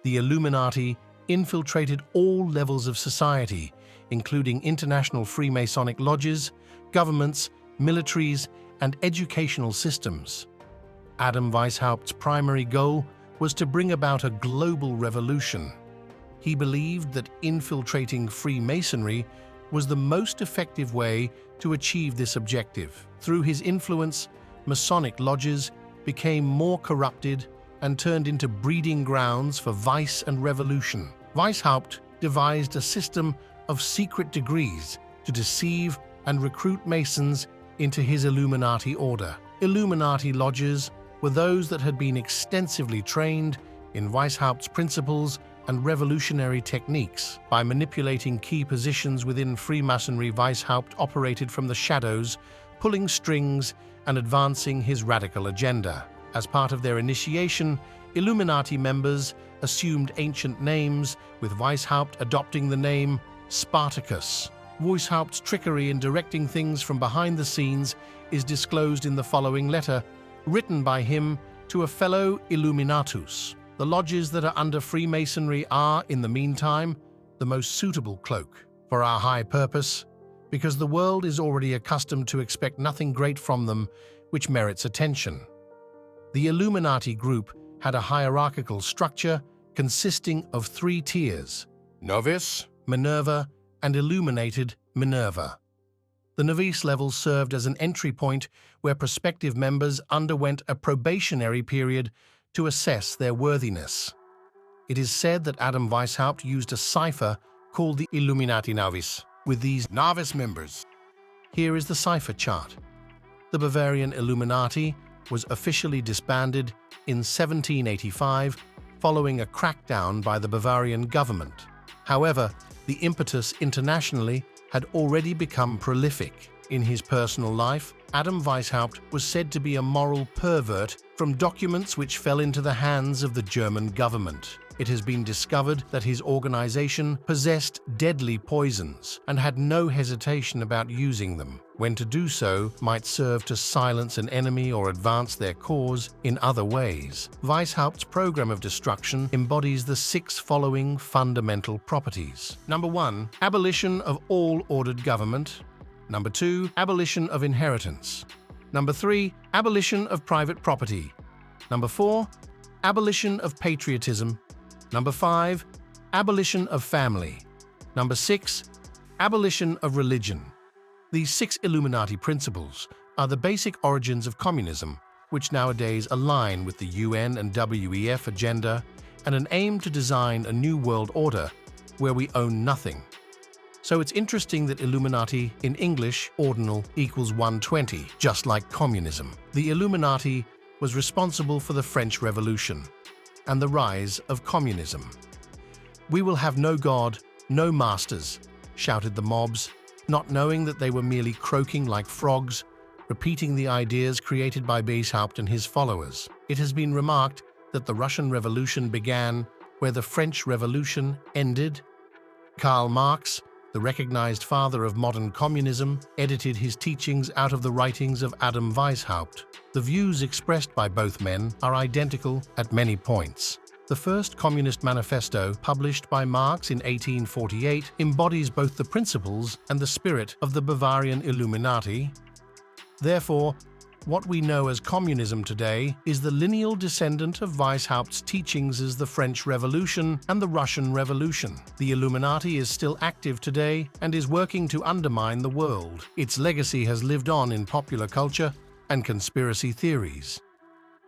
The Illuminati infiltrated all levels of society, including international Freemasonic lodges, governments, militaries, and educational systems. Adam Weishaupt's primary goal was to bring about a global revolution. He believed that infiltrating Freemasonry was the most effective way to achieve this objective. Through his influence, Masonic lodges became more corrupted and turned into breeding grounds for vice and revolution. Weishaupt devised a system of secret degrees to deceive and recruit Masons into his Illuminati order. Illuminati lodges were those that had been extensively trained in Weishaupt's principles and revolutionary techniques. By manipulating key positions within Freemasonry, Weishaupt operated from the shadows, pulling strings and advancing his radical agenda. As part of their initiation, Illuminati members assumed ancient names, with Weishaupt adopting the name Spartacus. Weishaupt's trickery in directing things from behind the scenes is disclosed in the following letter, written by him to a fellow Illuminatus. The lodges that are under Freemasonry are, in the meantime, the most suitable cloak for our high purpose, because the world is already accustomed to expect nothing great from them which merits attention. The Illuminati group had a hierarchical structure consisting of 3 tiers: Novice, Minerva, and Illuminated Minerva. The novice level served as an entry point where prospective members underwent a probationary period to assess their worthiness. It is said that Adam Weishaupt used a cipher called the Illuminati Novice with these novice members. Here is the cipher chart. The Bavarian Illuminati was officially disbanded in 1785 following a crackdown by the Bavarian government. However, the impetus internationally had already become prolific. In his personal life, Adam Weishaupt was said to be a moral pervert from documents which fell into the hands of the German government. It has been discovered that his organization possessed deadly poisons and had no hesitation about using them, when to do so might serve to silence an enemy or advance their cause in other ways. Weishaupt's program of destruction embodies the 6 following fundamental properties. Number 1, abolition of all ordered government. Number 2, abolition of inheritance. Number 3, abolition of private property. Number 4, abolition of patriotism. Number 5, abolition of family. Number 6, abolition of religion. These 6 Illuminati principles are the basic origins of communism, which nowadays align with the UN and WEF agenda and an aim to design a new world order where we own nothing. So it's interesting that Illuminati in English, ordinal, equals 120, just like communism. The Illuminati was responsible for the French Revolution and the rise of communism. "We will have no God, no masters," shouted the mobs, not knowing that they were merely croaking like frogs, repeating the ideas created by Weishaupt and his followers. It has been remarked that the Russian Revolution began where the French Revolution ended. Karl Marx, the recognized father of modern communism, edited his teachings out of the writings of Adam Weishaupt. The views expressed by both men are identical at many points. The first Communist Manifesto, published by Marx in 1848, embodies both the principles and the spirit of the Bavarian Illuminati. Therefore, what we know as communism today is the lineal descendant of Weishaupt's teachings as the French Revolution and the Russian Revolution. The Illuminati is still active today and is working to undermine the world. Its legacy has lived on in popular culture and conspiracy theories,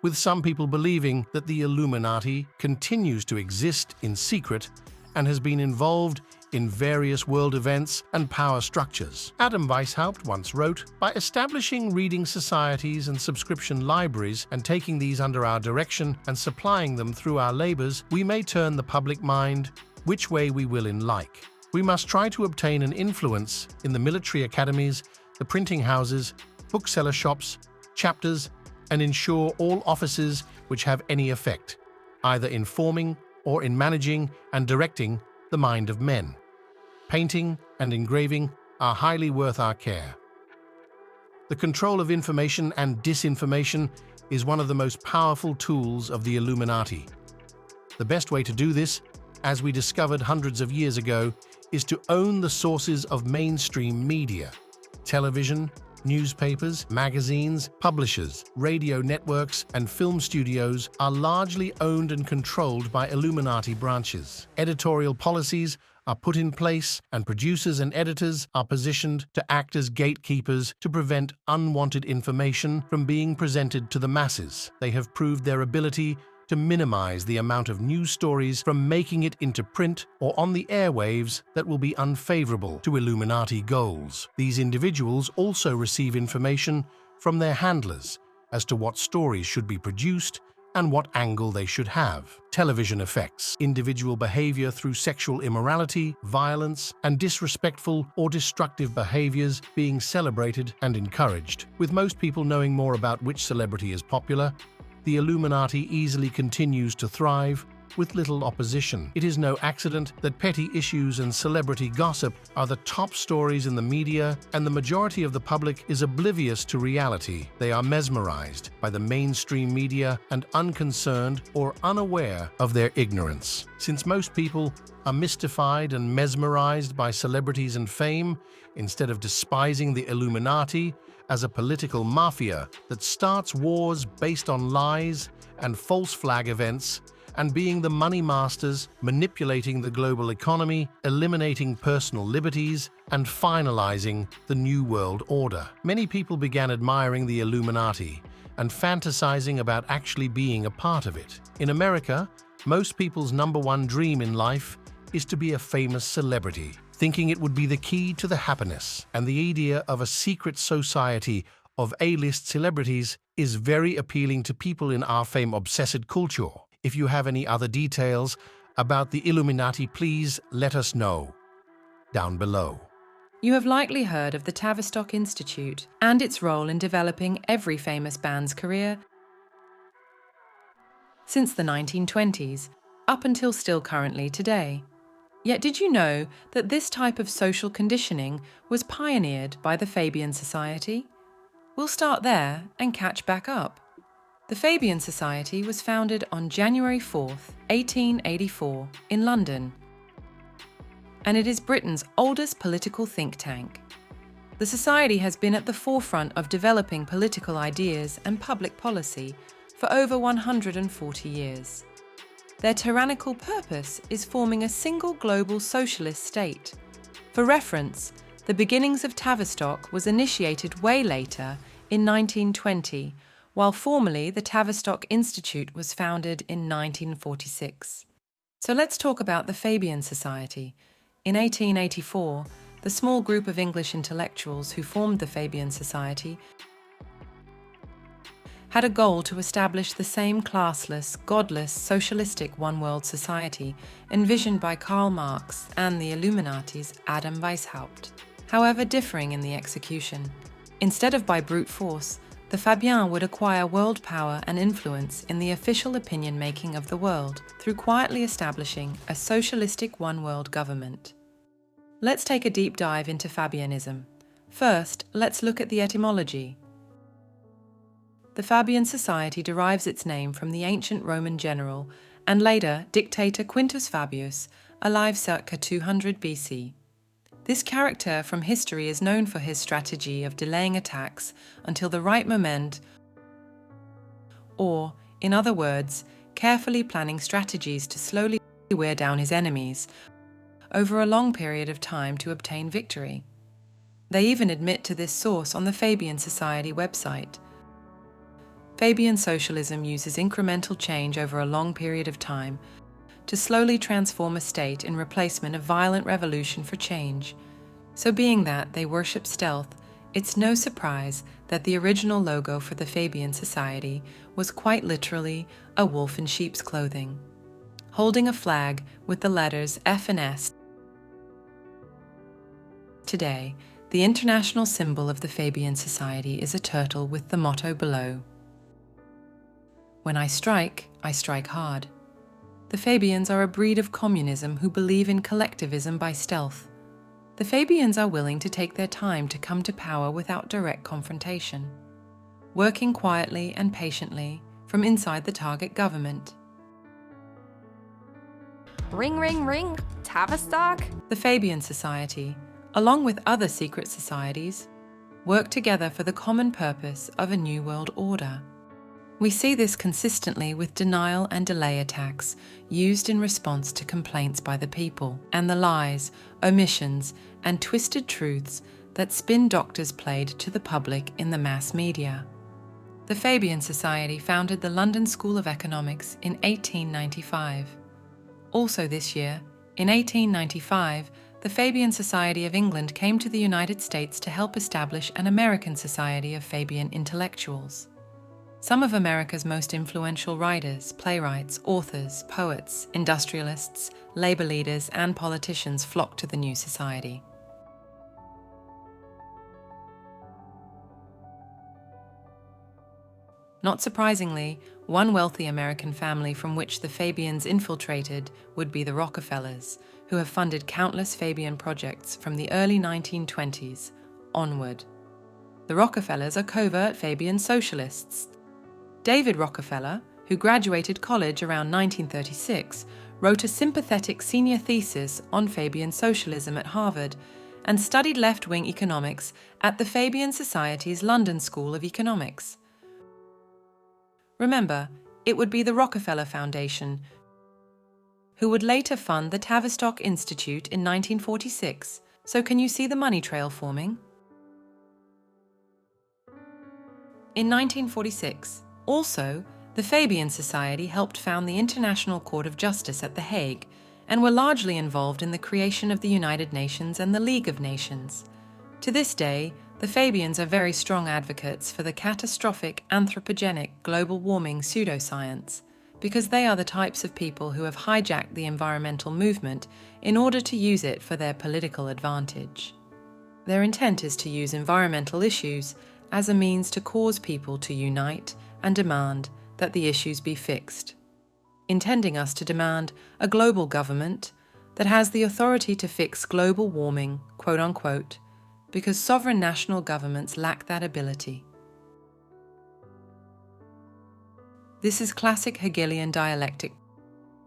with some people believing that the Illuminati continues to exist in secret and has been involved in various world events and power structures. Adam Weishaupt once wrote, "By establishing reading societies and subscription libraries and taking these under our direction and supplying them through our labors, we may turn the public mind which way we will in like. We must try to obtain an influence in the military academies, the printing houses, bookseller shops, chapters, and ensure all offices which have any effect, either in forming or in managing and directing the mind of men. Painting and engraving are highly worth our care. The control of information and disinformation is one of the most powerful tools of the Illuminati. The best way to do this, as we discovered hundreds of years ago, is to own the sources of mainstream media. Television, newspapers, magazines, publishers, radio networks, and film studios are largely owned and controlled by Illuminati branches. Editorial policies are put in place, and producers and editors are positioned to act as gatekeepers to prevent unwanted information from being presented to the masses. They have proved their ability to minimize the amount of news stories from making it into print or on the airwaves that will be unfavorable to Illuminati goals. These individuals also receive information from their handlers as to what stories should be produced and what angle they should have. Television effects individual behavior through sexual immorality, violence, and disrespectful or destructive behaviors being celebrated and encouraged. With most people knowing more about which celebrity is popular, the Illuminati easily continues to thrive with little opposition. It is no accident that petty issues and celebrity gossip are the top stories in the media, and the majority of the public is oblivious to reality. They are mesmerized by the mainstream media and unconcerned or unaware of their ignorance. Since most people are mystified and mesmerized by celebrities and fame, instead of despising the Illuminati as a political mafia that starts wars based on lies and false flag events, and being the money masters manipulating the global economy, eliminating personal liberties, and finalizing the New World Order. Many people began admiring the Illuminati and fantasizing about actually being a part of it. In America, most people's #1 dream in life is to be a famous celebrity, thinking it would be the key to the happiness, and the idea of a secret society of A-list celebrities is very appealing to people in our fame-obsessed culture. If you have any other details about the Illuminati, please let us know down below. You have likely heard of the Tavistock Institute and its role in developing every famous band's career since the 1920s, up until still currently today. Yet did you know that this type of social conditioning was pioneered by the Fabian Society? We'll start there and catch back up. The Fabian Society was founded on January 4th, 1884, in London, and it is Britain's oldest political think tank. The Society has been at the forefront of developing political ideas and public policy for over 140 years. Their tyrannical purpose is forming a single global socialist state. For reference, the beginnings of Tavistock was initiated way later, in 1920, while formally the Tavistock Institute was founded in 1946. So let's talk about the Fabian Society. In 1884, the small group of English intellectuals who formed the Fabian Society had a goal to establish the same classless, godless, socialistic one-world society envisioned by Karl Marx and the Illuminati's Adam Weishaupt, however differing in the execution. Instead of by brute force, the Fabians would acquire world power and influence in the official opinion-making of the world through quietly establishing a socialistic one-world government. Let's take a deep dive into Fabianism. First, let's look at the etymology. The Fabian Society derives its name from the ancient Roman general and later dictator Quintus Fabius, alive circa 200 BC. This character from history is known for his strategy of delaying attacks until the right moment, or, in other words, carefully planning strategies to slowly wear down his enemies over a long period of time to obtain victory. They even admit to this source on the Fabian Society website. Fabian socialism uses incremental change over a long period of time to slowly transform a state in replacement of violent revolution for change. So being that they worship stealth, it's no surprise that the original logo for the Fabian Society was quite literally a wolf in sheep's clothing, holding a flag with the letters F and S. Today, the international symbol of the Fabian Society is a turtle with the motto below: "When I strike hard." The Fabians are a breed of communism who believe in collectivism by stealth. The Fabians are willing to take their time to come to power without direct confrontation, working quietly and patiently from inside the target government. Ring, ring, ring, Tavistock? The Fabian Society, along with other secret societies, work together for the common purpose of a new world order. We see this consistently with denial and delay attacks used in response to complaints by the people, and the lies, omissions, and twisted truths that spin doctors played to the public in the mass media. The Fabian Society founded the London School of Economics in 1895. Also this year, in 1895, the Fabian Society of England came to the United States to help establish an American Society of Fabian Intellectuals. Some of America's most influential writers, playwrights, authors, poets, industrialists, labor leaders, and politicians flocked to the new society. Not surprisingly, one wealthy American family from which the Fabians infiltrated would be the Rockefellers, who have funded countless Fabian projects from the early 1920s onward. The Rockefellers are covert Fabian socialists. David Rockefeller, who graduated college around 1936, wrote a sympathetic senior thesis on Fabian socialism at Harvard and studied left-wing economics at the Fabian Society's London School of Economics. Remember, it would be the Rockefeller Foundation who would later fund the Tavistock Institute in 1946. So can you see the money trail forming? In 1946, also, the Fabian Society helped found the International Court of Justice at The Hague and were largely involved in the creation of the United Nations and the League of Nations. To this day, the Fabians are very strong advocates for the catastrophic anthropogenic global warming pseudoscience, because they are the types of people who have hijacked the environmental movement in order to use it for their political advantage. Their intent is to use environmental issues as a means to cause people to unite and demand that the issues be fixed, intending us to demand a global government that has the authority to fix global warming, quote unquote, because sovereign national governments lack that ability. This is classic Hegelian dialectic: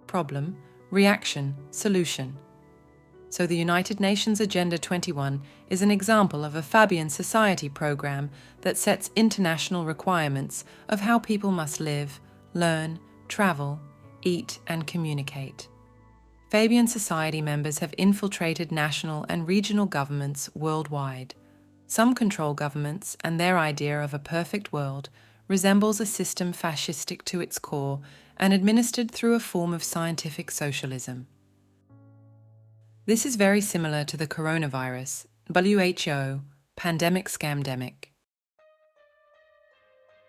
problem, reaction, solution. So the United Nations Agenda 21 is an example of a Fabian Society program that sets international requirements of how people must live, learn, travel, eat, and communicate. Fabian Society members have infiltrated national and regional governments worldwide. Some control governments, and their idea of a perfect world resembles a system fascistic to its core and administered through a form of scientific socialism. This is very similar to the coronavirus, WHO, pandemic scamdemic.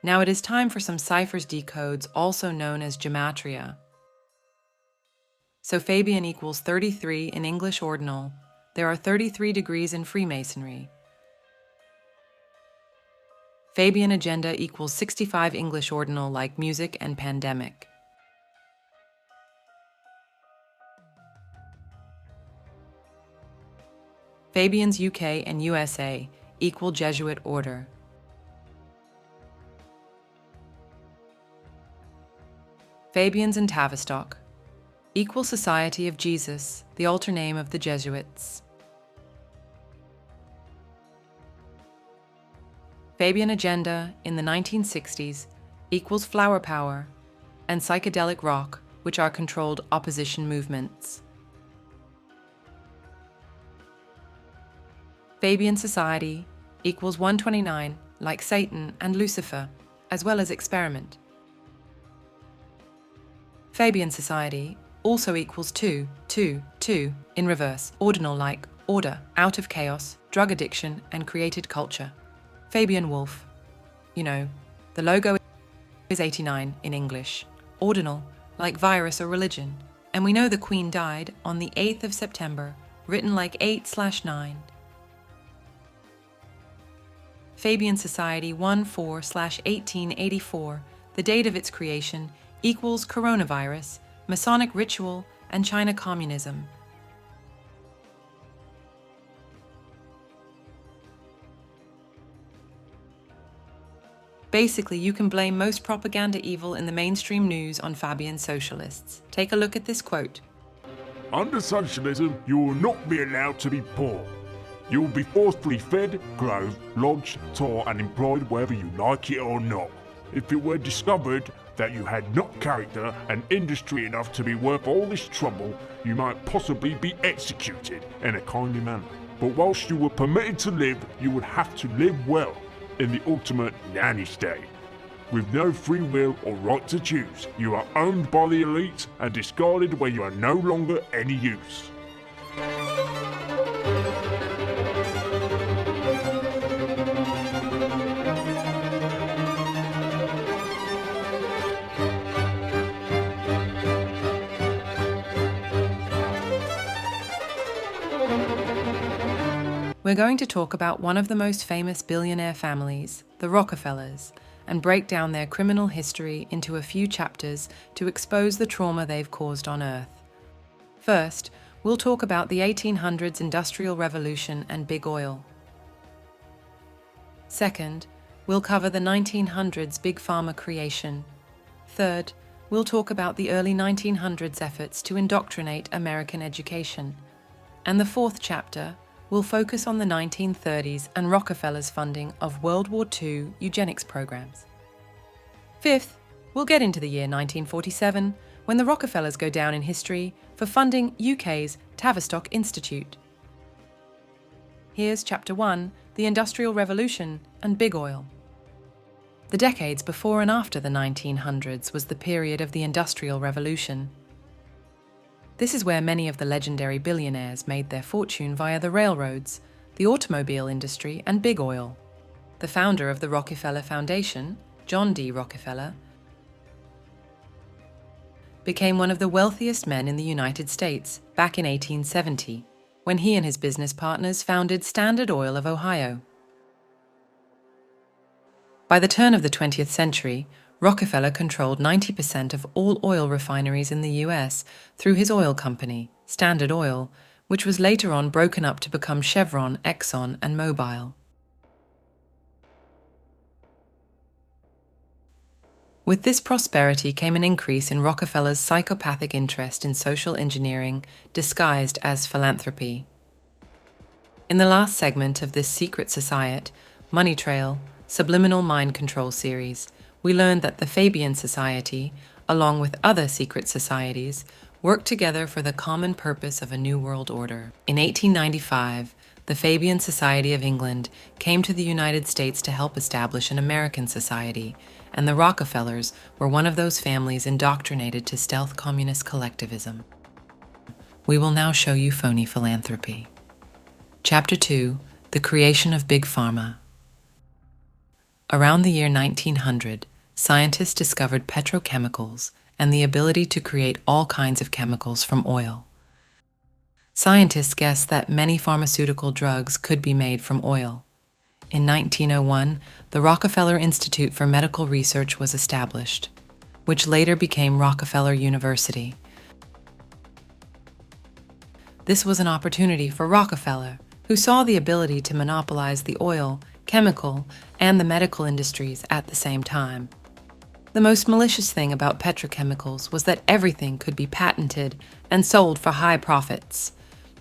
Now it is time for some ciphers decodes, also known as gematria. So Fabian equals 33 in English ordinal. There are 33 degrees in Freemasonry. Fabian agenda equals 65 English ordinal, like music and pandemic. Fabians UK and USA equal Jesuit Order. Fabians and Tavistock equal Society of Jesus, the alter name of the Jesuits. Fabian agenda in the 1960s equals flower power and psychedelic rock, which are controlled opposition movements. Fabian Society equals 129, like Satan and Lucifer, as well as experiment. Fabian Society also equals 2, 2, 2 in reverse, ordinal like order, out of chaos, drug addiction, and created culture. Fabian Wolf. You know, the logo is 89 in English, ordinal like virus or religion, and we know the Queen died on the 8th of September, written like 8/9. Fabian Society 14/1884, the date of its creation, equals coronavirus, Masonic ritual, and China communism. Basically, you can blame most propaganda evil in the mainstream news on Fabian socialists. Take a look at this quote. Under socialism, you will not be allowed to be poor. You will be forcefully fed, clothed, lodged, taught and employed whether you like it or not. If it were discovered that you had not character and industry enough to be worth all this trouble, you might possibly be executed in a kindly manner. But whilst you were permitted to live, you would have to live well, in the ultimate nanny state. With no free will or right to choose, you are owned by the elite and discarded when you are no longer any use. We're going to talk about one of the most famous billionaire families, the Rockefellers, and break down their criminal history into a few chapters to expose the trauma they've caused on Earth. First, we'll talk about the 1800s Industrial Revolution and Big Oil. Second, we'll cover the 1900s Big Pharma creation. Third, we'll talk about the early 1900s efforts to indoctrinate American education. And the fourth chapter will focus on the 1930s and Rockefellers' funding of World War II eugenics programs. Fifth, we'll get into the year 1947, when the Rockefellers go down in history for funding UK's Tavistock Institute. Here's Chapter 1, the Industrial Revolution and Big Oil. The decades before and after the 1900s was the period of the Industrial Revolution. This is where many of the legendary billionaires made their fortune via the railroads, the automobile industry, and big oil. The founder of the Rockefeller Foundation, John D. Rockefeller, became one of the wealthiest men in the United States back in 1870, when he and his business partners founded Standard Oil of Ohio. By the turn of the 20th century, Rockefeller controlled 90% of all oil refineries in the US through his oil company, Standard Oil, which was later on broken up to become Chevron, Exxon, and Mobil. With this prosperity came an increase in Rockefeller's psychopathic interest in social engineering disguised as philanthropy. In the last segment of this secret society, Money Trail, Subliminal Mind Control series, we learned that the Fabian Society, along with other secret societies, worked together for the common purpose of a new world order. In 1895, the Fabian Society of England came to the United States to help establish an American society, and the Rockefellers were one of those families indoctrinated to stealth communist collectivism. We will now show you phony philanthropy. Chapter 2, The Creation of Big Pharma. Around the year 1900, scientists discovered petrochemicals and the ability to create all kinds of chemicals from oil. Scientists guessed that many pharmaceutical drugs could be made from oil. In 1901, the Rockefeller Institute for Medical Research was established, which later became Rockefeller University. This was an opportunity for Rockefeller, who saw the ability to monopolize the oil, chemical, and the medical industries at the same time. The most malicious thing about petrochemicals was that everything could be patented and sold for high profits.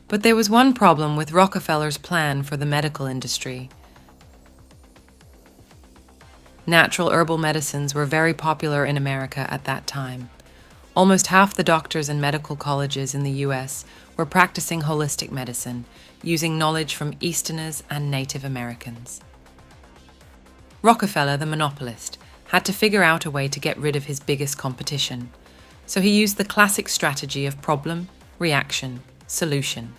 But there was one problem with Rockefeller's plan for the medical industry. Natural herbal medicines were very popular in America at that time. Almost half the doctors and medical colleges in the US were practicing holistic medicine, using knowledge from Easterners and Native Americans. Rockefeller, the monopolist, had to figure out a way to get rid of his biggest competition. So he used the classic strategy of problem, reaction, solution.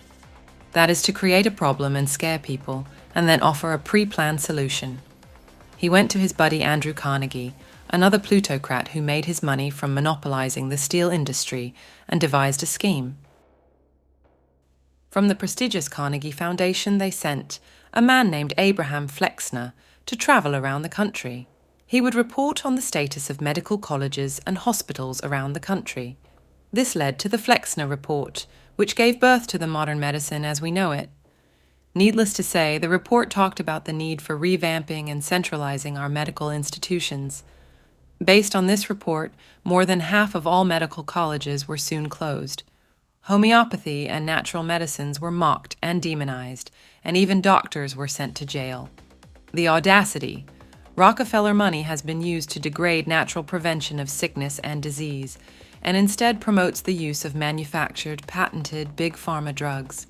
That is to create a problem and scare people, and then offer a pre-planned solution. He went to his buddy Andrew Carnegie, another plutocrat who made his money from monopolizing the steel industry, and devised a scheme. From the prestigious Carnegie Foundation, they sent a man named Abraham Flexner to travel around the country. He would report on the status of medical colleges and hospitals around the country. This led to the Flexner Report, which gave birth to the modern medicine as we know it. Needless to say, the report talked about the need for revamping and centralizing our medical institutions. Based on this report, more than half of all medical colleges were soon closed. Homeopathy and natural medicines were mocked and demonized, and even doctors were sent to jail. The audacity! Rockefeller money has been used to degrade natural prevention of sickness and disease, and instead promotes the use of manufactured, patented, big pharma drugs.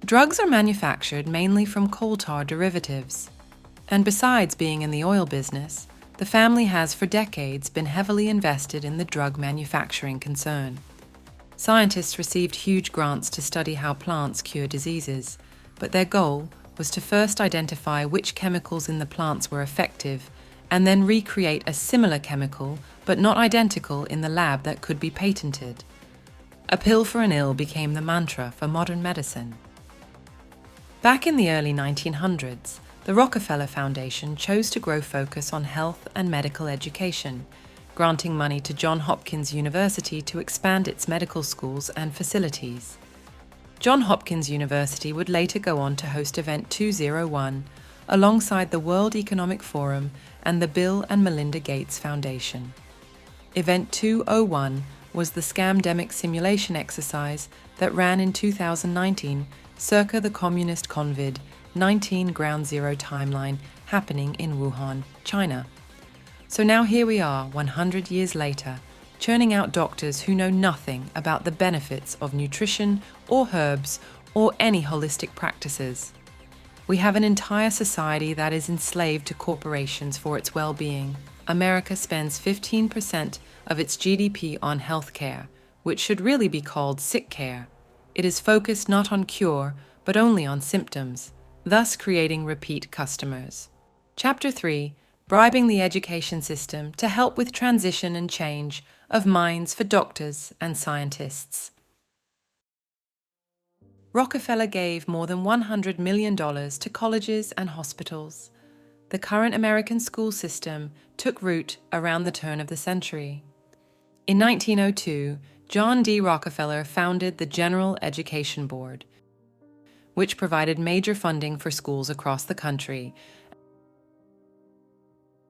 Drugs are manufactured mainly from coal tar derivatives. And besides being in the oil business, the family has for decades been heavily invested in the drug manufacturing concern. Scientists received huge grants to study how plants cure diseases, but their goal was to first identify which chemicals in the plants were effective, and then recreate a similar chemical, but not identical, in the lab that could be patented. A pill for an ill became the mantra for modern medicine. Back in the early 1900s, the Rockefeller Foundation chose to grow focus on health and medical education, granting money to Johns Hopkins University to expand its medical schools and facilities. Johns Hopkins University would later go on to host Event 201, alongside the World Economic Forum and the Bill and Melinda Gates Foundation. Event 201 was the scamdemic simulation exercise that ran in 2019, circa the communist COVID-19 Ground Zero timeline happening in Wuhan, China. So now here we are, 100 years later, churning out doctors who know nothing about the benefits of nutrition or herbs or any holistic practices. We have an entire society that is enslaved to corporations for its well-being. America spends 15% of its GDP on healthcare, which should really be called sick care. It is focused not on cure, but only on symptoms, thus creating repeat customers. Chapter 3, Bribing the Education System to Help with Transition and Change of Minds for Doctors and Scientists. Rockefeller gave more than $100 million to colleges and hospitals. The current American school system took root around the turn of the century. In 1902, John D. Rockefeller founded the General Education Board, which provided major funding for schools across the country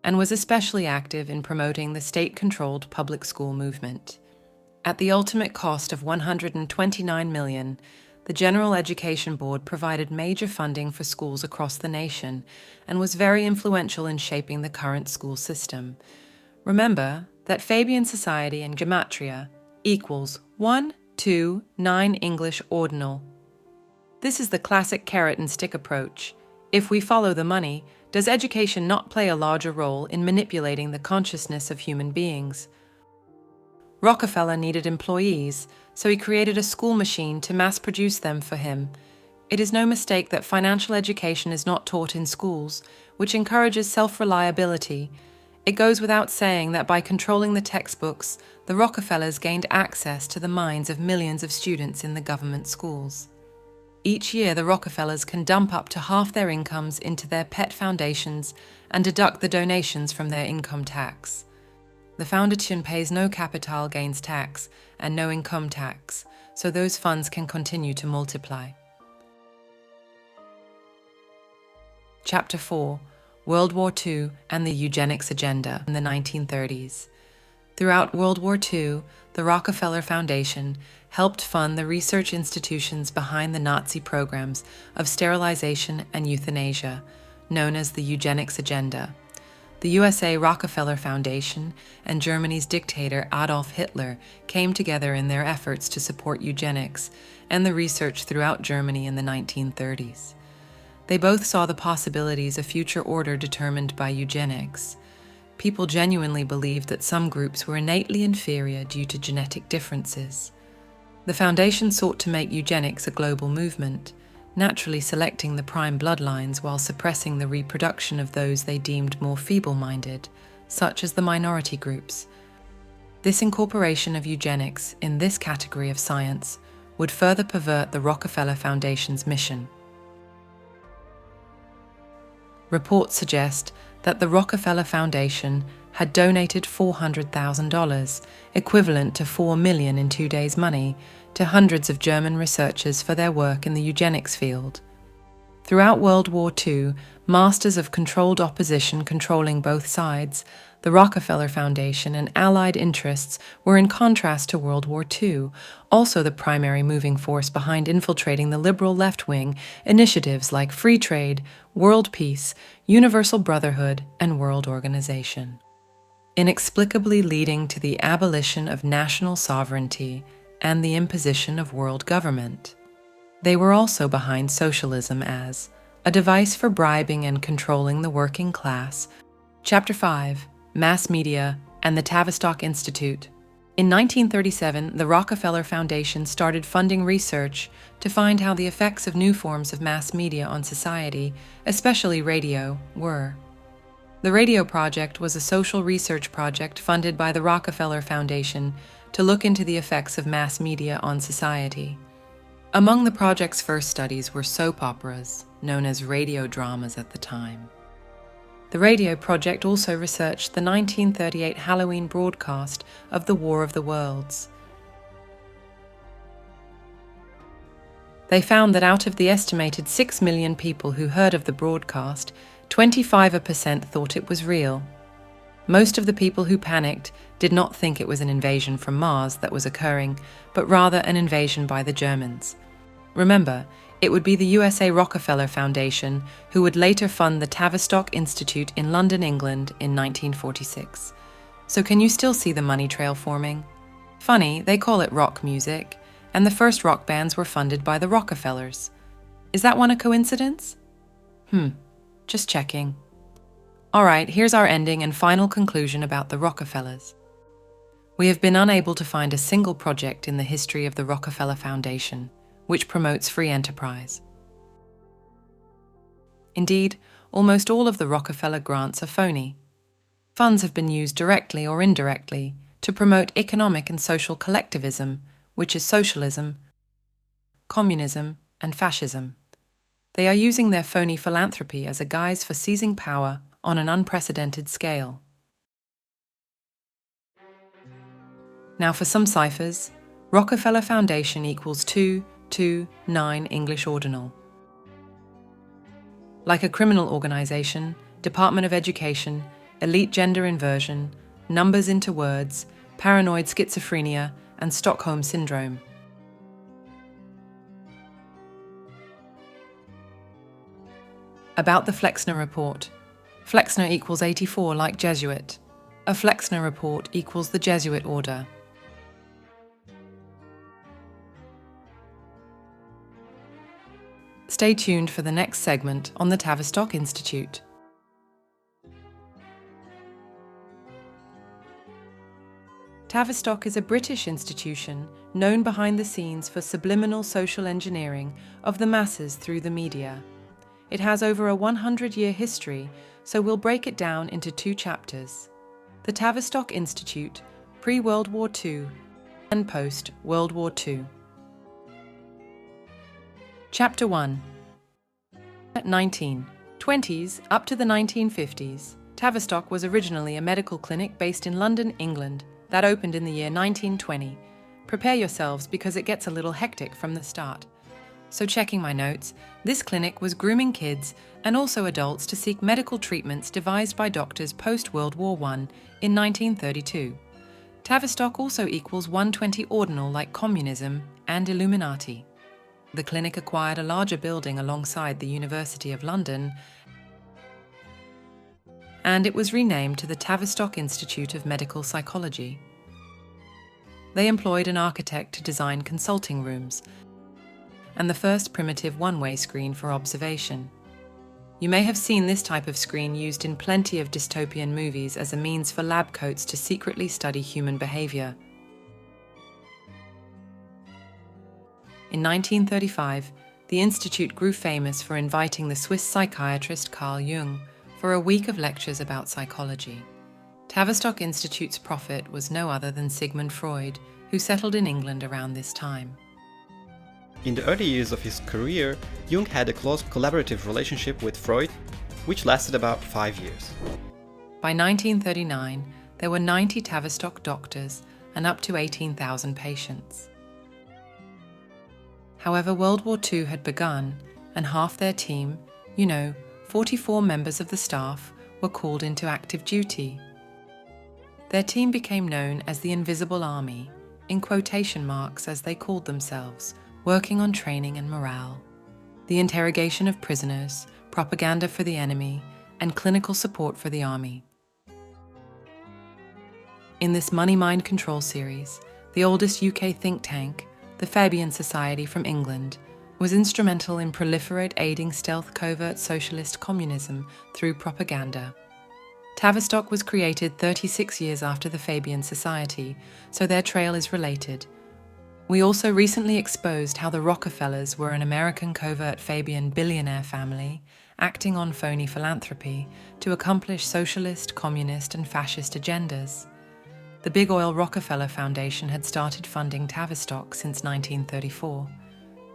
and was especially active in promoting the state-controlled public school movement. At the ultimate cost of $129 million, the General Education Board provided major funding for schools across the nation and was very influential in shaping the current school system. Remember that Fabian Society and gematria equals 1, 2, 9 English ordinal. This is the classic carrot and stick approach. If we follow the money, does education not play a larger role in manipulating the consciousness of human beings? Rockefeller needed employees, so he created a school machine to mass-produce them for him. It is no mistake that financial education is not taught in schools, which encourages self-reliability. It goes without saying that by controlling the textbooks, the Rockefellers gained access to the minds of millions of students in the government schools. Each year, the Rockefellers can dump up to half their incomes into their pet foundations and deduct the donations from their income tax. The foundation pays no capital gains tax and no income tax, so those funds can continue to multiply. Chapter 4, World War II and the Eugenics Agenda in the 1930s. Throughout World War II, the Rockefeller Foundation helped fund the research institutions behind the Nazi programs of sterilization and euthanasia, known as the Eugenics Agenda. The USA Rockefeller Foundation and Germany's dictator Adolf Hitler came together in their efforts to support eugenics and the research throughout Germany in the 1930s. They both saw the possibilities of future order determined by eugenics. People genuinely believed that some groups were innately inferior due to genetic differences. The Foundation sought to make eugenics a global movement, naturally selecting the prime bloodlines while suppressing the reproduction of those they deemed more feeble-minded, such as the minority groups. This incorporation of eugenics in this category of science would further pervert the Rockefeller Foundation's mission. Reports suggest that the Rockefeller Foundation had donated $400,000, equivalent to $4 million in today's money, to hundreds of German researchers for their work in the eugenics field. Throughout World War II, masters of controlled opposition controlling both sides, the Rockefeller Foundation and allied interests were in contrast to World War II, also the primary moving force behind infiltrating the liberal left-wing initiatives like free trade, world peace, universal brotherhood, and world organization, inexplicably leading to the abolition of national sovereignty and the imposition of world government. They were also behind socialism as a device for bribing and controlling the working class. Chapter 5, Mass Media and the Tavistock Institute. In 1937, the Rockefeller Foundation started funding research to find how the effects of new forms of mass media on society, especially radio, were. The Radio Project was a social research project funded by the Rockefeller Foundation to look into the effects of mass media on society. Among the project's first studies were soap operas, known as radio dramas at the time. The radio project also researched the 1938 Halloween broadcast of the War of the Worlds. They found that out of the estimated 6 million people who heard of the broadcast, 25% thought it was real. Most of the people who panicked did not think it was an invasion from Mars that was occurring, but rather an invasion by the Germans. Remember, it would be the USA Rockefeller Foundation who would later fund the Tavistock Institute in London, England in 1946. So can you still see the money trail forming? Funny, they call it rock music, and the first rock bands were funded by the Rockefellers. Is that one a coincidence? Just checking. All right, here's our ending and final conclusion about the Rockefellers. We have been unable to find a single project in the history of the Rockefeller Foundation which promotes free enterprise. Indeed, almost all of the Rockefeller grants are phony. Funds have been used directly or indirectly to promote economic and social collectivism, which is socialism, communism, and fascism. They are using their phony philanthropy as a guise for seizing power on an unprecedented scale. Now for some ciphers, Rockefeller Foundation equals 229 English ordinal. Like a criminal organization, Department of Education, elite gender inversion, numbers into words, paranoid schizophrenia, and Stockholm Syndrome. About the Flexner Report. Flexner equals 84 like Jesuit. A Flexner Report equals the Jesuit Order. Stay tuned for the next segment on the Tavistock Institute. Tavistock is a British institution known behind the scenes for subliminal social engineering of the masses through the media. It has over a 100-year history, so we'll break it down into 2 chapters. The Tavistock Institute, pre-World War II and post-World War II. Chapter 1. 1920s up to the 1950s, Tavistock was originally a medical clinic based in London, England, that opened in the year 1920. Prepare yourselves because it gets a little hectic from the start. So checking my notes, this clinic was grooming kids and also adults to seek medical treatments devised by doctors post-World War I in 1932. Tavistock also equals 120 ordinal like communism and Illuminati. The clinic acquired a larger building alongside the University of London, and it was renamed to the Tavistock Institute of Medical Psychology. They employed an architect to design consulting rooms and the first primitive one-way screen for observation. You may have seen this type of screen used in plenty of dystopian movies as a means for lab coats to secretly study human behavior. In 1935, the Institute grew famous for inviting the Swiss psychiatrist Carl Jung for a week of lectures about psychology. Tavistock Institute's prophet was no other than Sigmund Freud, who settled in England around this time. In the early years of his career, Jung had a close collaborative relationship with Freud, which lasted about 5 years. By 1939, there were 90 Tavistock doctors and up to 18,000 patients. However, World War II had begun, and half their team, 44 members of the staff, were called into active duty. Their team became known as the Invisible Army, in quotation marks as they called themselves, working on training and morale, the interrogation of prisoners, propaganda for the enemy, and clinical support for the army. In this Money Mind Control series, the oldest UK think tank, the Fabian Society from England, was instrumental in proliferate aiding stealth covert socialist communism through propaganda. Tavistock was created 36 years after the Fabian Society, so their trail is related. We also recently exposed how the Rockefellers were an American covert Fabian billionaire family acting on phony philanthropy to accomplish socialist, communist, and fascist agendas. The Big Oil Rockefeller Foundation had started funding Tavistock since 1934.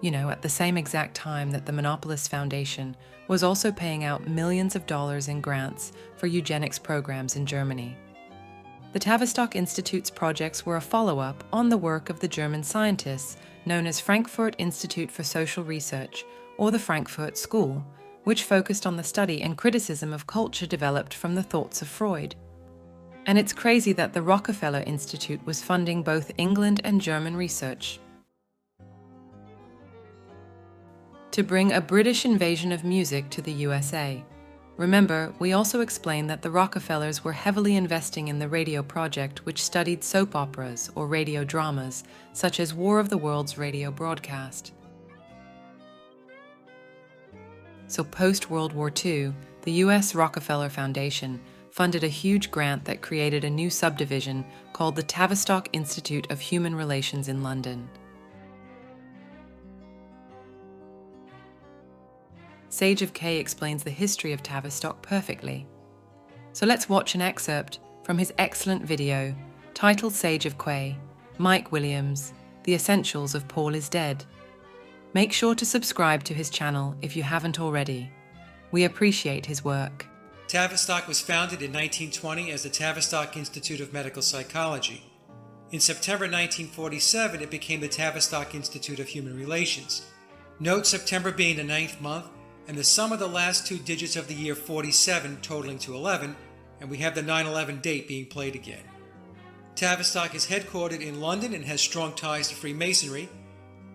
at the same exact time that the Monopolist Foundation was also paying out millions of dollars in grants for eugenics programs in Germany. The Tavistock Institute's projects were a follow-up on the work of the German scientists known as Frankfurt Institute for Social Research, or the Frankfurt School, which focused on the study and criticism of culture developed from the thoughts of Freud. And it's crazy that the Rockefeller Institute was funding both England and German research to bring a British invasion of music to the USA. Remember, we also explained that the Rockefellers were heavily investing in the radio project, which studied soap operas or radio dramas, such as War of the Worlds radio broadcast. So post-World War II, the US Rockefeller Foundation funded a huge grant that created a new subdivision called the Tavistock Institute of Human Relations in London. Sage of K explains the history of Tavistock perfectly. So let's watch an excerpt from his excellent video titled Sage of Quay, Mike Williams, The Essentials of Paul is Dead. Make sure to subscribe to his channel if you haven't already. We appreciate his work. Tavistock was founded in 1920 as the Tavistock Institute of Medical Psychology. In September 1947, it became the Tavistock Institute of Human Relations. Note September being the 9th month, and the sum of the last two digits of the year 47 totaling to 11, and we have the 9/11 date being played again. Tavistock is headquartered in London and has strong ties to Freemasonry.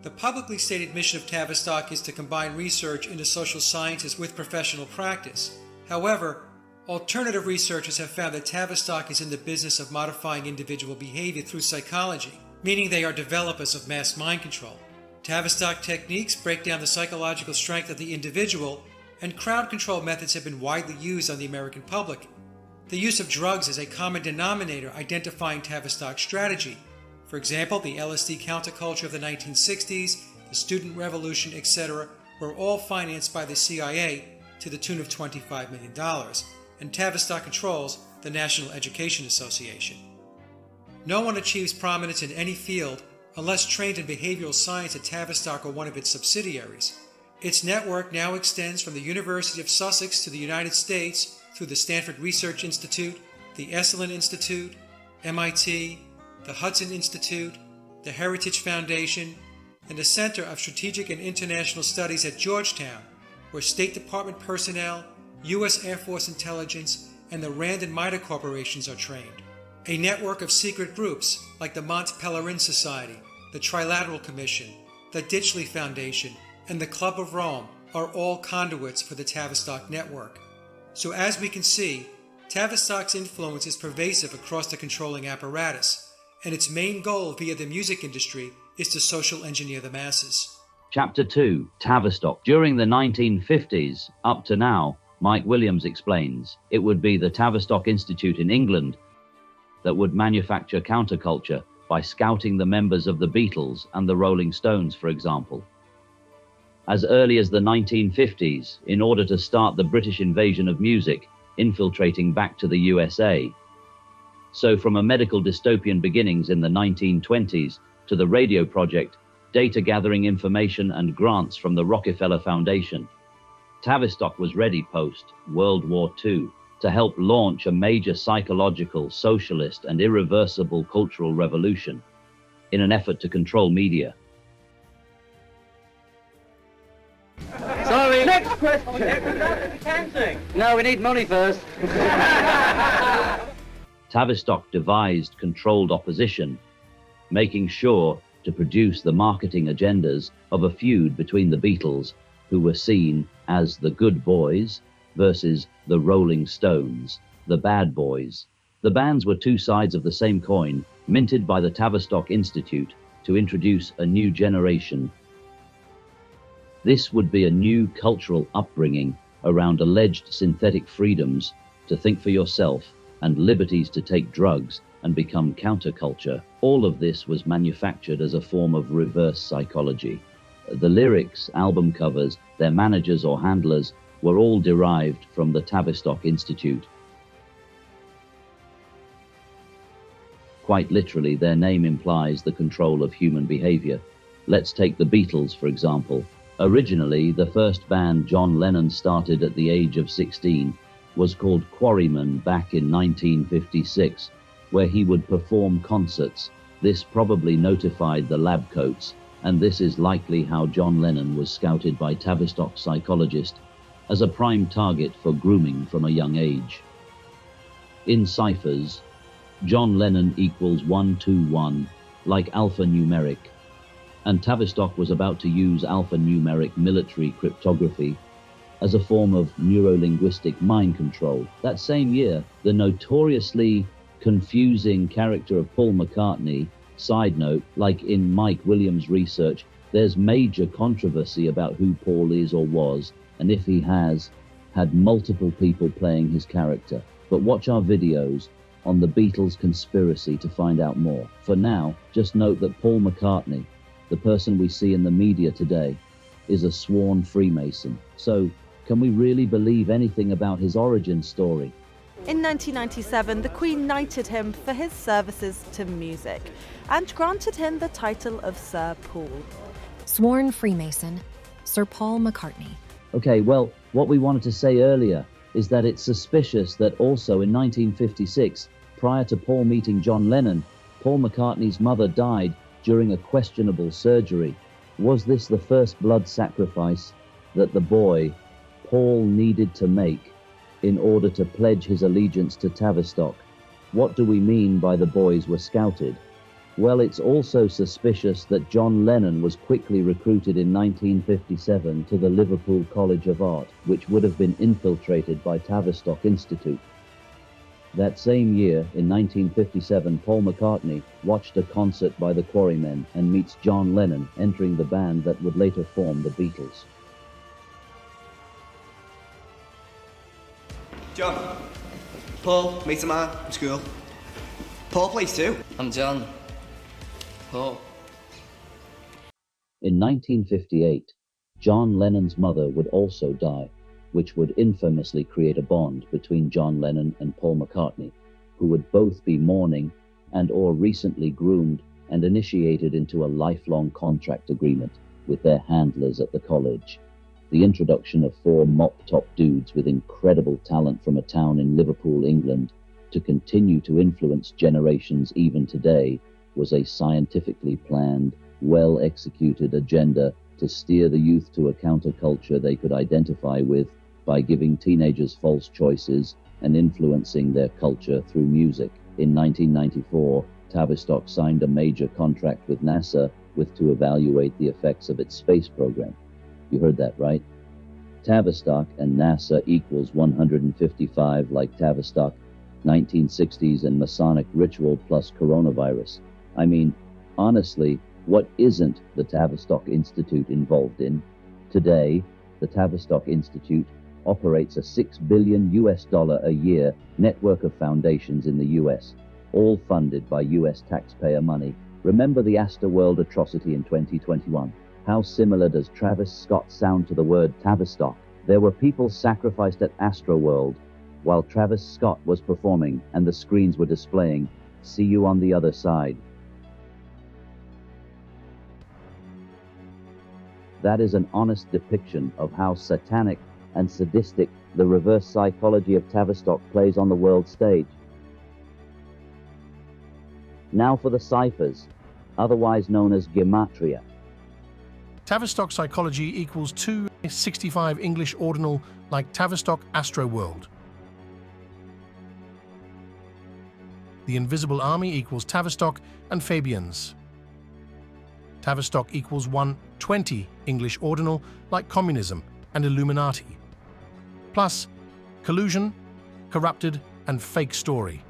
The publicly stated mission of Tavistock is to combine research into social sciences with professional practice. However, alternative researchers have found that Tavistock is in the business of modifying individual behavior through psychology, meaning they are developers of mass mind control. Tavistock techniques break down the psychological strength of the individual, and crowd control methods have been widely used on the American public. The use of drugs is a common denominator identifying Tavistock's strategy. For example, the LSD counterculture of the 1960s, the student revolution, etc., were all financed by the CIA to the tune of $25 million, and Tavistock controls the National Education Association. No one achieves prominence in any field unless trained in behavioral science at Tavistock or one of its subsidiaries. Its network now extends from the University of Sussex to the United States through the Stanford Research Institute, the Esalen Institute, MIT, the Hudson Institute, the Heritage Foundation, and the Center of Strategic and International Studies at Georgetown, where State Department personnel, U.S. Air Force intelligence, and the Rand and Mida corporations are trained. A network of secret groups like the Mont Pelerin Society, the Trilateral Commission, the Ditchley Foundation, and the Club of Rome are all conduits for the Tavistock network. So as we can see, Tavistock's influence is pervasive across the controlling apparatus, and its main goal via the music industry is to social engineer the masses. Chapter 2, Tavistock. During the 1950s, up to now, Mike Williams explains, it would be the Tavistock Institute in England that would manufacture counterculture by scouting the members of the Beatles and the Rolling Stones, for example. As early as the 1950s, in order to start the British invasion of music, infiltrating back to the USA. So from a medical dystopian beginnings in the 1920s to the radio project, data gathering information and grants from the Rockefeller Foundation, Tavistock was ready post-World War II to help launch a major psychological, socialist, and irreversible cultural revolution in an effort to control media. Sorry. Next question. No, we need money first. Tavistock devised controlled opposition, making sure to produce the marketing agendas of a feud between the Beatles, who were seen as the good boys, versus the Rolling Stones, the bad boys. The bands were two sides of the same coin, minted by the Tavistock Institute to introduce a new generation. This would be a new cultural upbringing around alleged synthetic freedoms to think for yourself and liberties to take drugs and become counterculture. All of this was manufactured as a form of reverse psychology. The lyrics, album covers, their managers or handlers were all derived from the Tavistock Institute. Quite literally, their name implies the control of human behavior. Let's take the Beatles, for example. Originally, the first band John Lennon started at the age of 16 was called Quarrymen back in 1956, where he would perform concerts. This probably notified the lab coats, and this is likely how John Lennon was scouted by Tavistock psychologist as a prime target for grooming from a young age. In ciphers, John Lennon equals 121, like alphanumeric, and Tavistock was about to use alphanumeric military cryptography as a form of neuro-linguistic mind control. That same year, the notoriously confusing character of Paul McCartney, side note, like in Mike Williams' research, there's major controversy about who Paul is or was, and if he has had multiple people playing his character. But watch our videos on the Beatles conspiracy to find out more. For now, just note that Paul McCartney, the person we see in the media today, is a sworn Freemason. So, can we really believe anything about his origin story? In 1997, the Queen knighted him for his services to music and granted him the title of Sir Paul. Sworn Freemason, Sir Paul McCartney. Okay, well, what we wanted to say earlier is that it's suspicious that also in 1956, prior to Paul meeting John Lennon, Paul McCartney's mother died during a questionable surgery. Was this the first blood sacrifice that the boy, Paul, needed to make in order to pledge his allegiance to Tavistock? What do we mean by the boys were scouted? Well, it's also suspicious that John Lennon was quickly recruited in 1957 to the Liverpool College of Art, which would have been infiltrated by Tavistock Institute. That same year, in 1957, Paul McCartney watched a concert by the Quarrymen and meets John Lennon, entering the band that would later form the Beatles. John. Paul, meet a man from school. Paul plays too. I'm John. Paul. In 1958, John Lennon's mother would also die, which would infamously create a bond between John Lennon and Paul McCartney, who would both be mourning and or recently groomed and initiated into a lifelong contract agreement with their handlers at the college. The introduction of 4 mop-top dudes with incredible talent from a town in Liverpool, England, to continue to influence generations even today, was a scientifically planned, well-executed agenda to steer the youth to a counterculture they could identify with by giving teenagers false choices and influencing their culture through music. In 1994, Tavistock signed a major contract with NASA to evaluate the effects of its space program. You heard that right? Tavistock and NASA equals 155, like Tavistock, 1960s and Masonic ritual plus coronavirus. I mean, honestly, what isn't the Tavistock Institute involved in? Today, the Tavistock Institute operates a $6 billion a year network of foundations in the US, all funded by US taxpayer money. Remember the Astroworld atrocity in 2021? How similar does Travis Scott sound to the word Tavistock? There were people sacrificed at Astroworld while Travis Scott was performing and the screens were displaying, "See you on the other side." That is an honest depiction of how satanic and sadistic the reverse psychology of Tavistock plays on the world stage. Now for the ciphers, otherwise known as gematria. Tavistock psychology equals 265 English ordinal, like Tavistock Astroworld. The Invisible Army equals Tavistock and Fabians. Tavistock equals 120 English ordinal, like communism and Illuminati. Plus, collusion, corrupted, and fake story.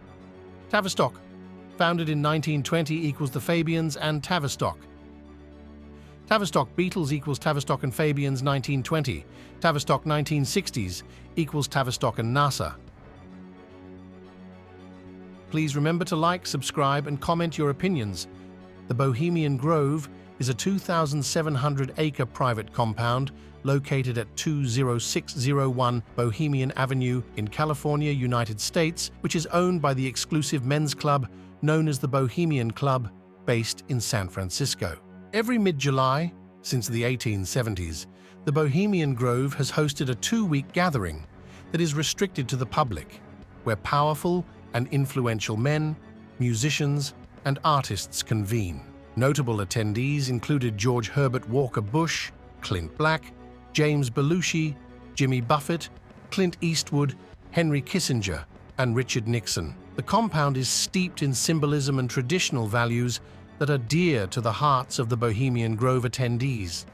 Tavistock, founded in 1920, equals the Fabians and Tavistock. Tavistock Beatles equals Tavistock and Fabians 1920. Tavistock 1960s equals Tavistock and NASA. Please remember to like, subscribe, and comment your opinions. The Bohemian Grove is a 2,700-acre private compound located at 20601 Bohemian Avenue in California, United States, which is owned by the exclusive men's club known as the Bohemian Club, based in San Francisco. Every mid-July, since the 1870s, the Bohemian Grove has hosted a 2-week gathering that is restricted to the public, where powerful and influential men, musicians, and artists convene. Notable attendees included George Herbert Walker Bush, Clint Black, James Belushi, Jimmy Buffett, Clint Eastwood, Henry Kissinger, and Richard Nixon. The compound is steeped in symbolism and traditional values that are dear to the hearts of the Bohemian Grove attendees.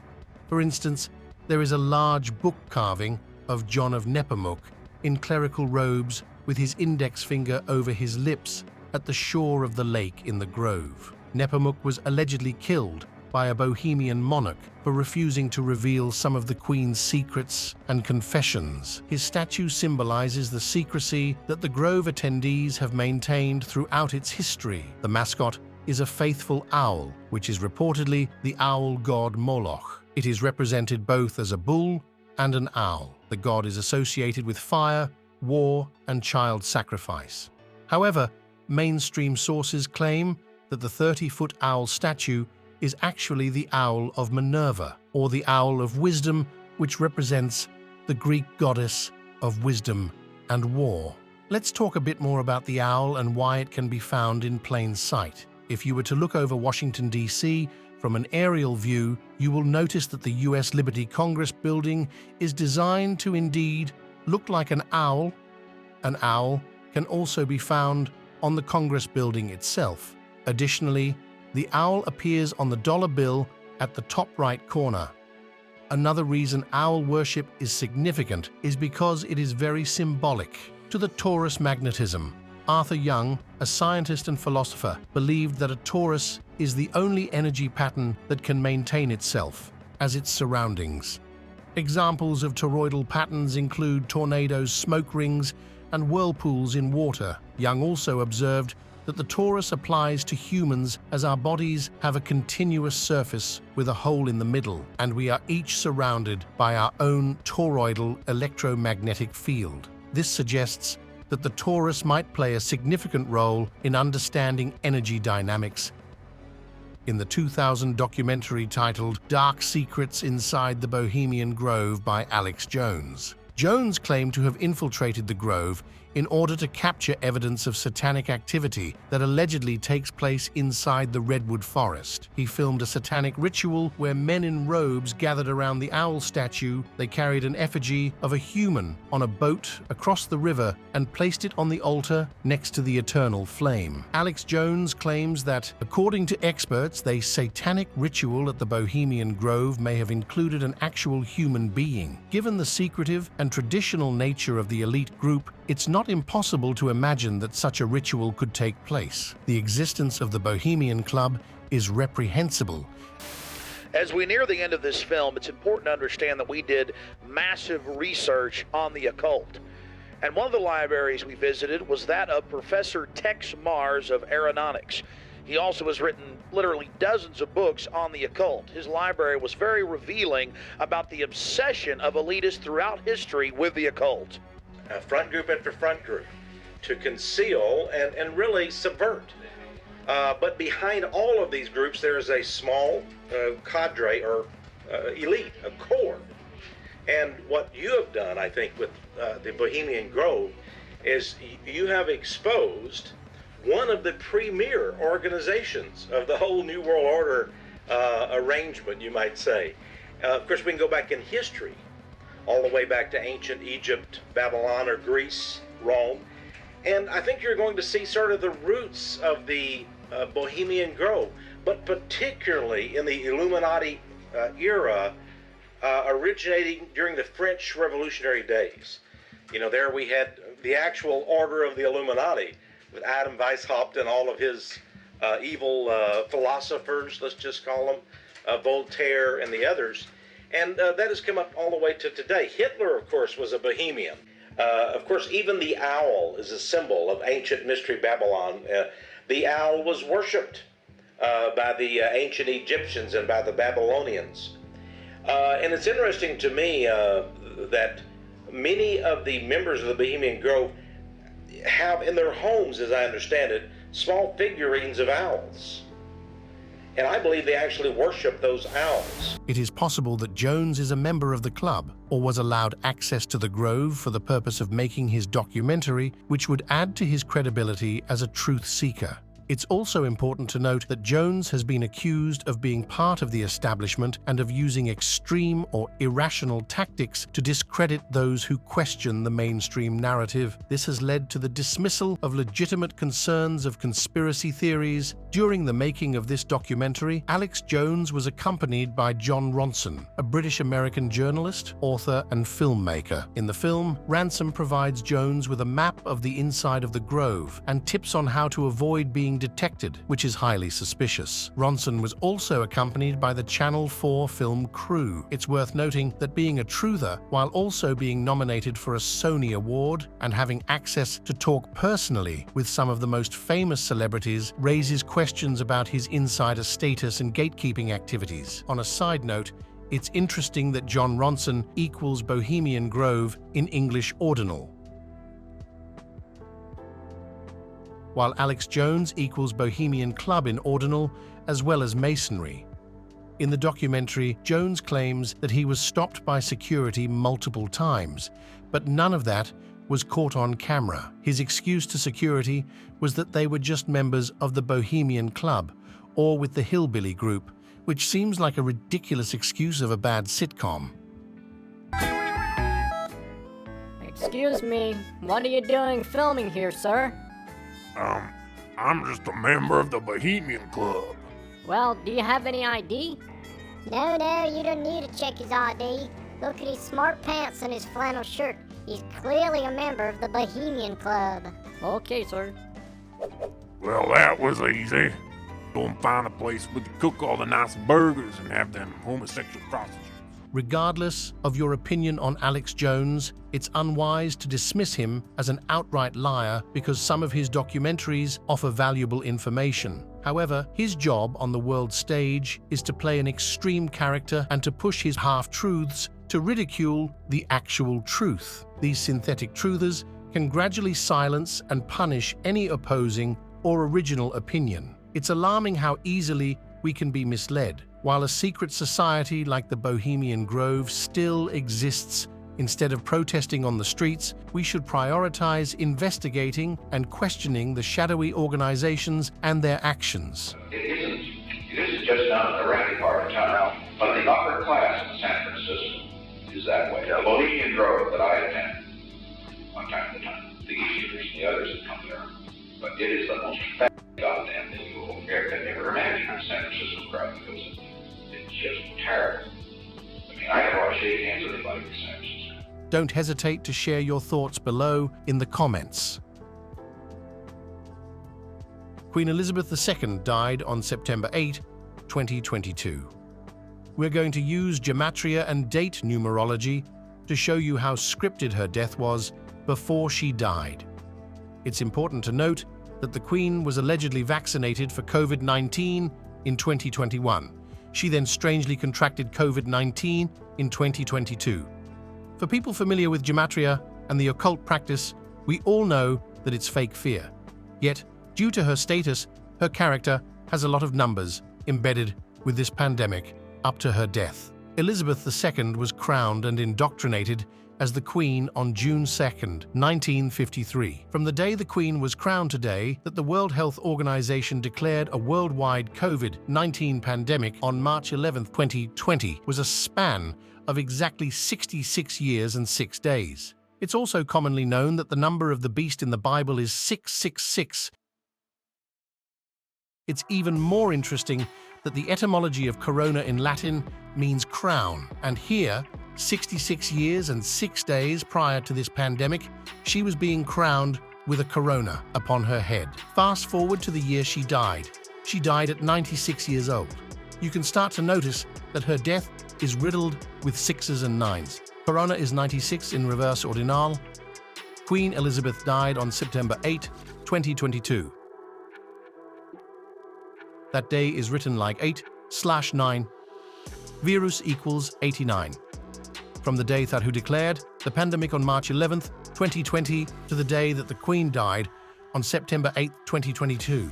For instance, there is a large book carving of John of Nepomuk in clerical robes with his index finger over his lips at the shore of the lake in the grove. Nepomuk was allegedly killed by a Bohemian monarch for refusing to reveal some of the Queen's secrets and confessions. His statue symbolizes the secrecy that the Grove attendees have maintained throughout its history. The mascot is a faithful owl, which is reportedly the owl god Moloch. It is represented both as a bull and an owl. The god is associated with fire, war, and child sacrifice. However, mainstream sources claim that the 30-foot owl statue is actually the owl of Minerva, or the owl of wisdom, which represents the Greek goddess of wisdom and war. Let's talk a bit more about the owl and why it can be found in plain sight. If you were to look over Washington, D.C. from an aerial view, you will notice that the U.S. Liberty Congress building is designed to indeed look like an owl. An owl can also be found on the Congress building itself. Additionally, the owl appears on the dollar bill at the top right corner. Another reason owl worship is significant is because it is very symbolic to the Taurus magnetism. Arthur Young, a scientist and philosopher, believed that a Taurus is the only energy pattern that can maintain itself as its surroundings. Examples of toroidal patterns include tornadoes, smoke rings, and whirlpools in water. Young also observed that the torus applies to humans as our bodies have a continuous surface with a hole in the middle, and we are each surrounded by our own toroidal electromagnetic field. This suggests that the torus might play a significant role in understanding energy dynamics. In the 2000 documentary titled Dark Secrets Inside the Bohemian Grove by Alex Jones, Jones claimed to have infiltrated the grove in order to capture evidence of satanic activity that allegedly takes place inside the redwood forest. He filmed a satanic ritual where men in robes gathered around the owl statue. They carried an effigy of a human on a boat across the river and placed it on the altar next to the eternal flame. Alex Jones claims that, according to experts, the satanic ritual at the Bohemian Grove may have included an actual human being. Given the secretive and traditional nature of the elite group, it's not impossible to imagine that such a ritual could take place. The existence of the Bohemian Club is reprehensible. As we near the end of this film, it's important to understand that we did massive research on the occult. And one of the libraries we visited was that of Professor Tex Mars of Aeronautics. He also has written literally dozens of books on the occult. His library was very revealing about the obsession of elitists throughout history with the occult. Front group after front group, to conceal and really subvert. But behind all of these groups, there is a small cadre or elite, a core. And what you have done, I think, with the Bohemian Grove is you have exposed one of the premier organizations of the whole New World Order arrangement, you might say. Of course, we can go back in history, all the way back to ancient Egypt, Babylon, or Greece, Rome. And I think you're going to see sort of the roots of the Bohemian Grove, but particularly in the Illuminati era, originating during the French Revolutionary days. You know, there we had the actual Order of the Illuminati, with Adam Weishaupt and all of his evil philosophers, let's just call them, Voltaire and the others. And that has come up all the way to today. Hitler, of course, was a Bohemian. Of course, even the owl is a symbol of ancient mystery Babylon. The owl was worshipped by the ancient Egyptians and by the Babylonians. And it's interesting to me that many of the members of the Bohemian Grove have in their homes, as I understand it, small figurines of owls. and I believe they actually worship those owls. It is possible that Jones is a member of the club or was allowed access to the Grove for the purpose of making his documentary, which would add to his credibility as a truth seeker. It's also important to note that Jones has been accused of being part of the establishment and of using extreme or irrational tactics to discredit those who question the mainstream narrative. This has led to the dismissal of legitimate concerns of conspiracy theories. During the making of this documentary, Alex Jones was accompanied by John Ronson, a British-American journalist, author, and filmmaker. In the film, Ransom provides Jones with a map of the inside of the Grove and tips on how to avoid being detected, which is highly suspicious. Ronson was also accompanied by the Channel 4 film crew. It's worth noting that being a truther, while also being nominated for a Sony Award and having access to talk personally with some of the most famous celebrities, raises questions about his insider status and gatekeeping activities. On a side note, it's interesting that John Ronson equals Bohemian Grove in English ordinal, while Alex Jones equals Bohemian Club in ordinal, as well as Masonry. In the documentary, Jones claims that he was stopped by security multiple times, but none of that was caught on camera. His excuse to security was that they were just members of the Bohemian Club or with the Hillbilly Group, which seems like a ridiculous excuse of a bad sitcom. Excuse me, what are you doing filming here, sir? I'm just a member of the Bohemian Club. Well, do you have any ID? No, you don't need to check his ID. Look at his smart pants and his flannel shirt. He's clearly a member of the Bohemian Club. Okay, sir. Well, that was easy. Go and find a place where they cook all the nice burgers and have them homosexual prostitutes. Regardless of your opinion on Alex Jones, it's unwise to dismiss him as an outright liar because some of his documentaries offer valuable information. However, his job on the world stage is to play an extreme character and to push his half-truths to ridicule the actual truth. These synthetic truthers can gradually silence and punish any opposing or original opinion. It's alarming how easily we can be misled. While a secret society like the Bohemian Grove still exists, instead of protesting on the streets, we should prioritize investigating and questioning the shadowy organizations and their actions. This is just down in the rowdy part of town, but the upper class in San Francisco is that way. The Bohemian Grove that I attend, one time at a time, the Easterners and the others that come there, but it is the most goddamn thing you will ever imagine in San Francisco crowd because it's just terrible. I mean, I never want to shake hands with anybody in San Francisco. Don't hesitate to share your thoughts below in the comments. Queen Elizabeth II died on September 8, 2022. We're going to use gematria and date numerology to show you how scripted her death was before she died. It's important to note that the Queen was allegedly vaccinated for COVID-19 in 2021. She then strangely contracted COVID-19 in 2022. For people familiar with gematria and the occult practice, we all know that it's fake fear. Yet, due to her status, her character has a lot of numbers embedded with this pandemic up to her death. Elizabeth II was crowned and indoctrinated as the Queen on June 2, 1953. From the day the Queen was crowned today, that the World Health Organization declared a worldwide COVID-19 pandemic on March 11, 2020, was a span of exactly 66 years and 6 days. It's also commonly known that the number of the beast in the Bible is 666. It's even more interesting that the etymology of corona in Latin means crown, and here, 66 years and 6 days prior to this pandemic, she was being crowned with a corona upon her head. Fast forward to the year she died. She died at 96 years old. You can start to notice that her death is riddled with 6s and 9s. Corona is 96 in reverse ordinal. Queen Elizabeth died on September 8, 2022. That day is written like 8/9. Virus equals 89. From the day that who declared the pandemic on March 11, 2020, to the day that the Queen died on September 8, 2022.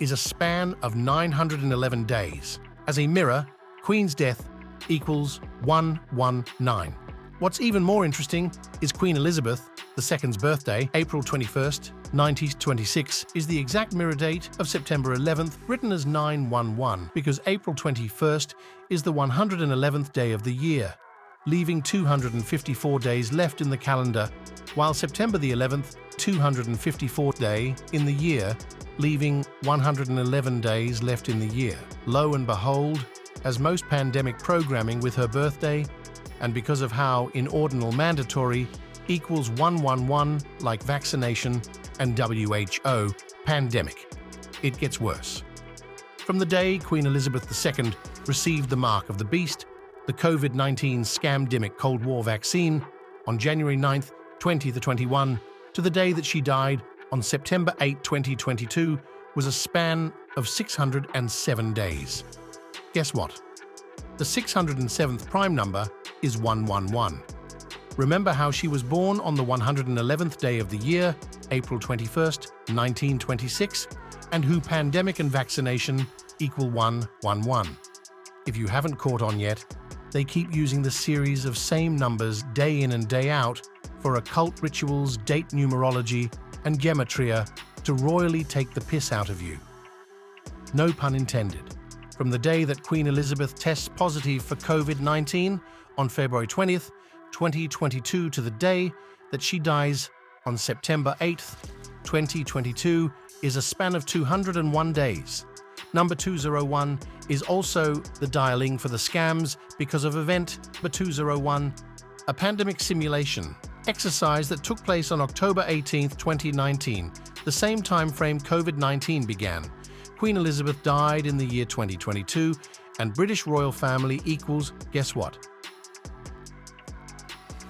is a span of 911 days. As a mirror, Queen's death equals 119. What's even more interesting is Queen Elizabeth II's birthday, April 21st, 1926, is the exact mirror date of September 11th, written as 911, because April 21st is the 111th day of the year, leaving 254 days left in the calendar, while September the 11th, 254th day in the year, leaving 111 days left in the year. Lo and behold, as most pandemic programming with her birthday, and because of how in ordinal mandatory equals 111 like vaccination and WHO pandemic, it gets worse. From the day Queen Elizabeth II received the mark of the beast, the COVID-19 scamdemic Cold War vaccine, on January 9th, 2021, to the day that she died on September 8, 2022, was a span of 607 days. Guess what? The 607th prime number is 111. Remember how she was born on the 111th day of the year, April 21st, 1926, and who pandemic and vaccination equal 111. If you haven't caught on yet, they keep using the series of same numbers day in and day out for occult rituals, date numerology, and gematria to royally take the piss out of you. No pun intended. From the day that Queen Elizabeth tests positive for COVID-19 on February 20th, 2022 to the day that she dies on September 8th, 2022 is a span of 201 days. Number 201 is also the dialing for the scams because of event number 201, a pandemic simulation exercise that took place on October 18th, 2019, the same time frame COVID-19 began. Queen Elizabeth died in the year 2022, and British royal family equals, guess what?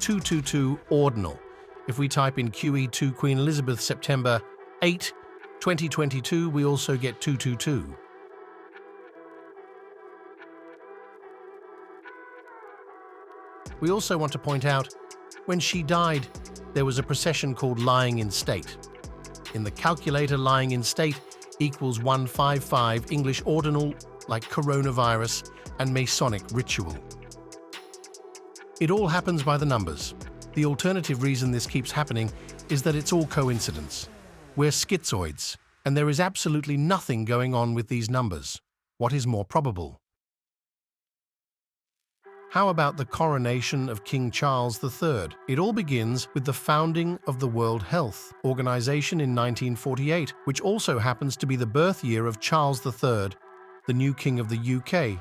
222 ordinal. If we type in QE2 Queen Elizabeth September 8, 2022, we also get 222. We also want to point out, when she died, there was a procession called Lying in State. In the calculator, lying in state equals 155 English ordinal, like coronavirus and Masonic ritual. It all happens by the numbers. The alternative reason this keeps happening is that it's all coincidence. We're schizoids, and there is absolutely nothing going on with these numbers. What is more probable? How about the coronation of King Charles III? It all begins with the founding of the World Health Organization in 1948, which also happens to be the birth year of Charles III, the new King of the UK.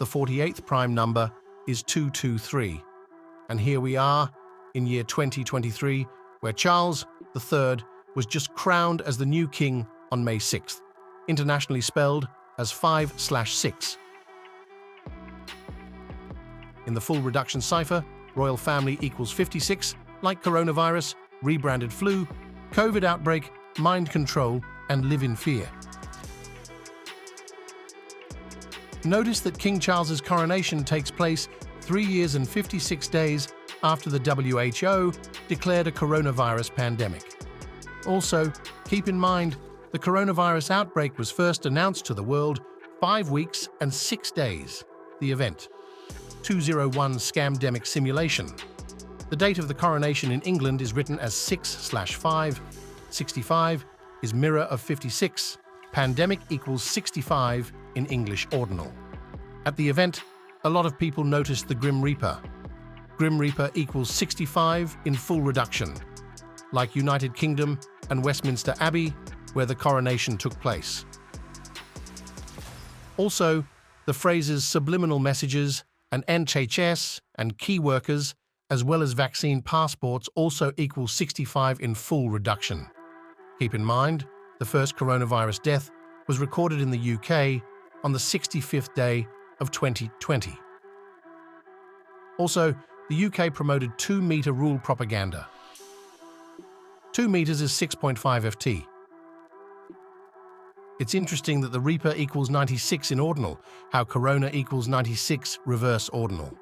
The 48th prime number is 223. And here we are in year 2023, where Charles III was just crowned as the new king on May 6th, internationally spelled as 5/6. In the full reduction cipher, royal family equals 56, like coronavirus, rebranded flu, COVID outbreak, mind control, and live in fear. Notice that King Charles's coronation takes place 3 years and 56 days after the WHO declared a coronavirus pandemic. Also, keep in mind, the coronavirus outbreak was first announced to the world 5 weeks and 6 days, the event. 201 scamdemic simulation. The date of the coronation in England is written as 6/5. 65 is mirror of 56. Pandemic equals 65 in English ordinal. At the event, a lot of people noticed the Grim Reaper. Grim Reaper equals 65 in full reduction, like United Kingdom and Westminster Abbey, where the coronation took place. Also, the phrases subliminal messages and NHS and key workers, as well as vaccine passports, also equal 65 in full reduction. Keep in mind, the first coronavirus death was recorded in the UK on the 65th day of 2020. Also, the UK promoted 2-meter rule propaganda. 2 meters is 6.5 FT. It's interesting that the Reaper equals 96 in ordinal, how Corona equals 96 reverse ordinal.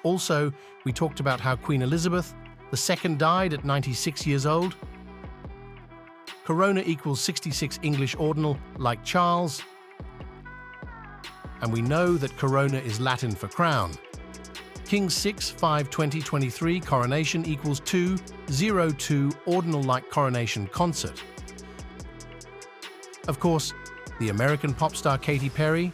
Also, we talked about how Queen Elizabeth II died at 96 years old. Corona equals 66 English ordinal, like Charles. And we know that Corona is Latin for crown. King 6, 5, 20, 23, Coronation equals 2, 0, 2, ordinal like Coronation concert. Of course, the American pop star Katy Perry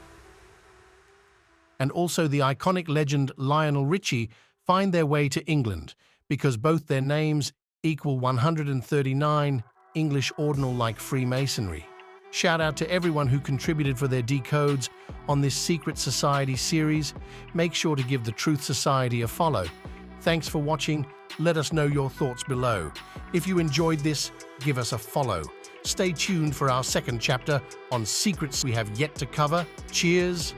and also the iconic legend Lionel Richie find their way to England because both their names equal 139 English ordinal like Freemasonry. Shout out to everyone who contributed for their decodes on this Secret Society series. Make sure to give the Truth Society a follow. Thanks for watching. Let us know your thoughts below. If you enjoyed this, give us a follow. Stay tuned for our second chapter on secrets we have yet to cover. Cheers!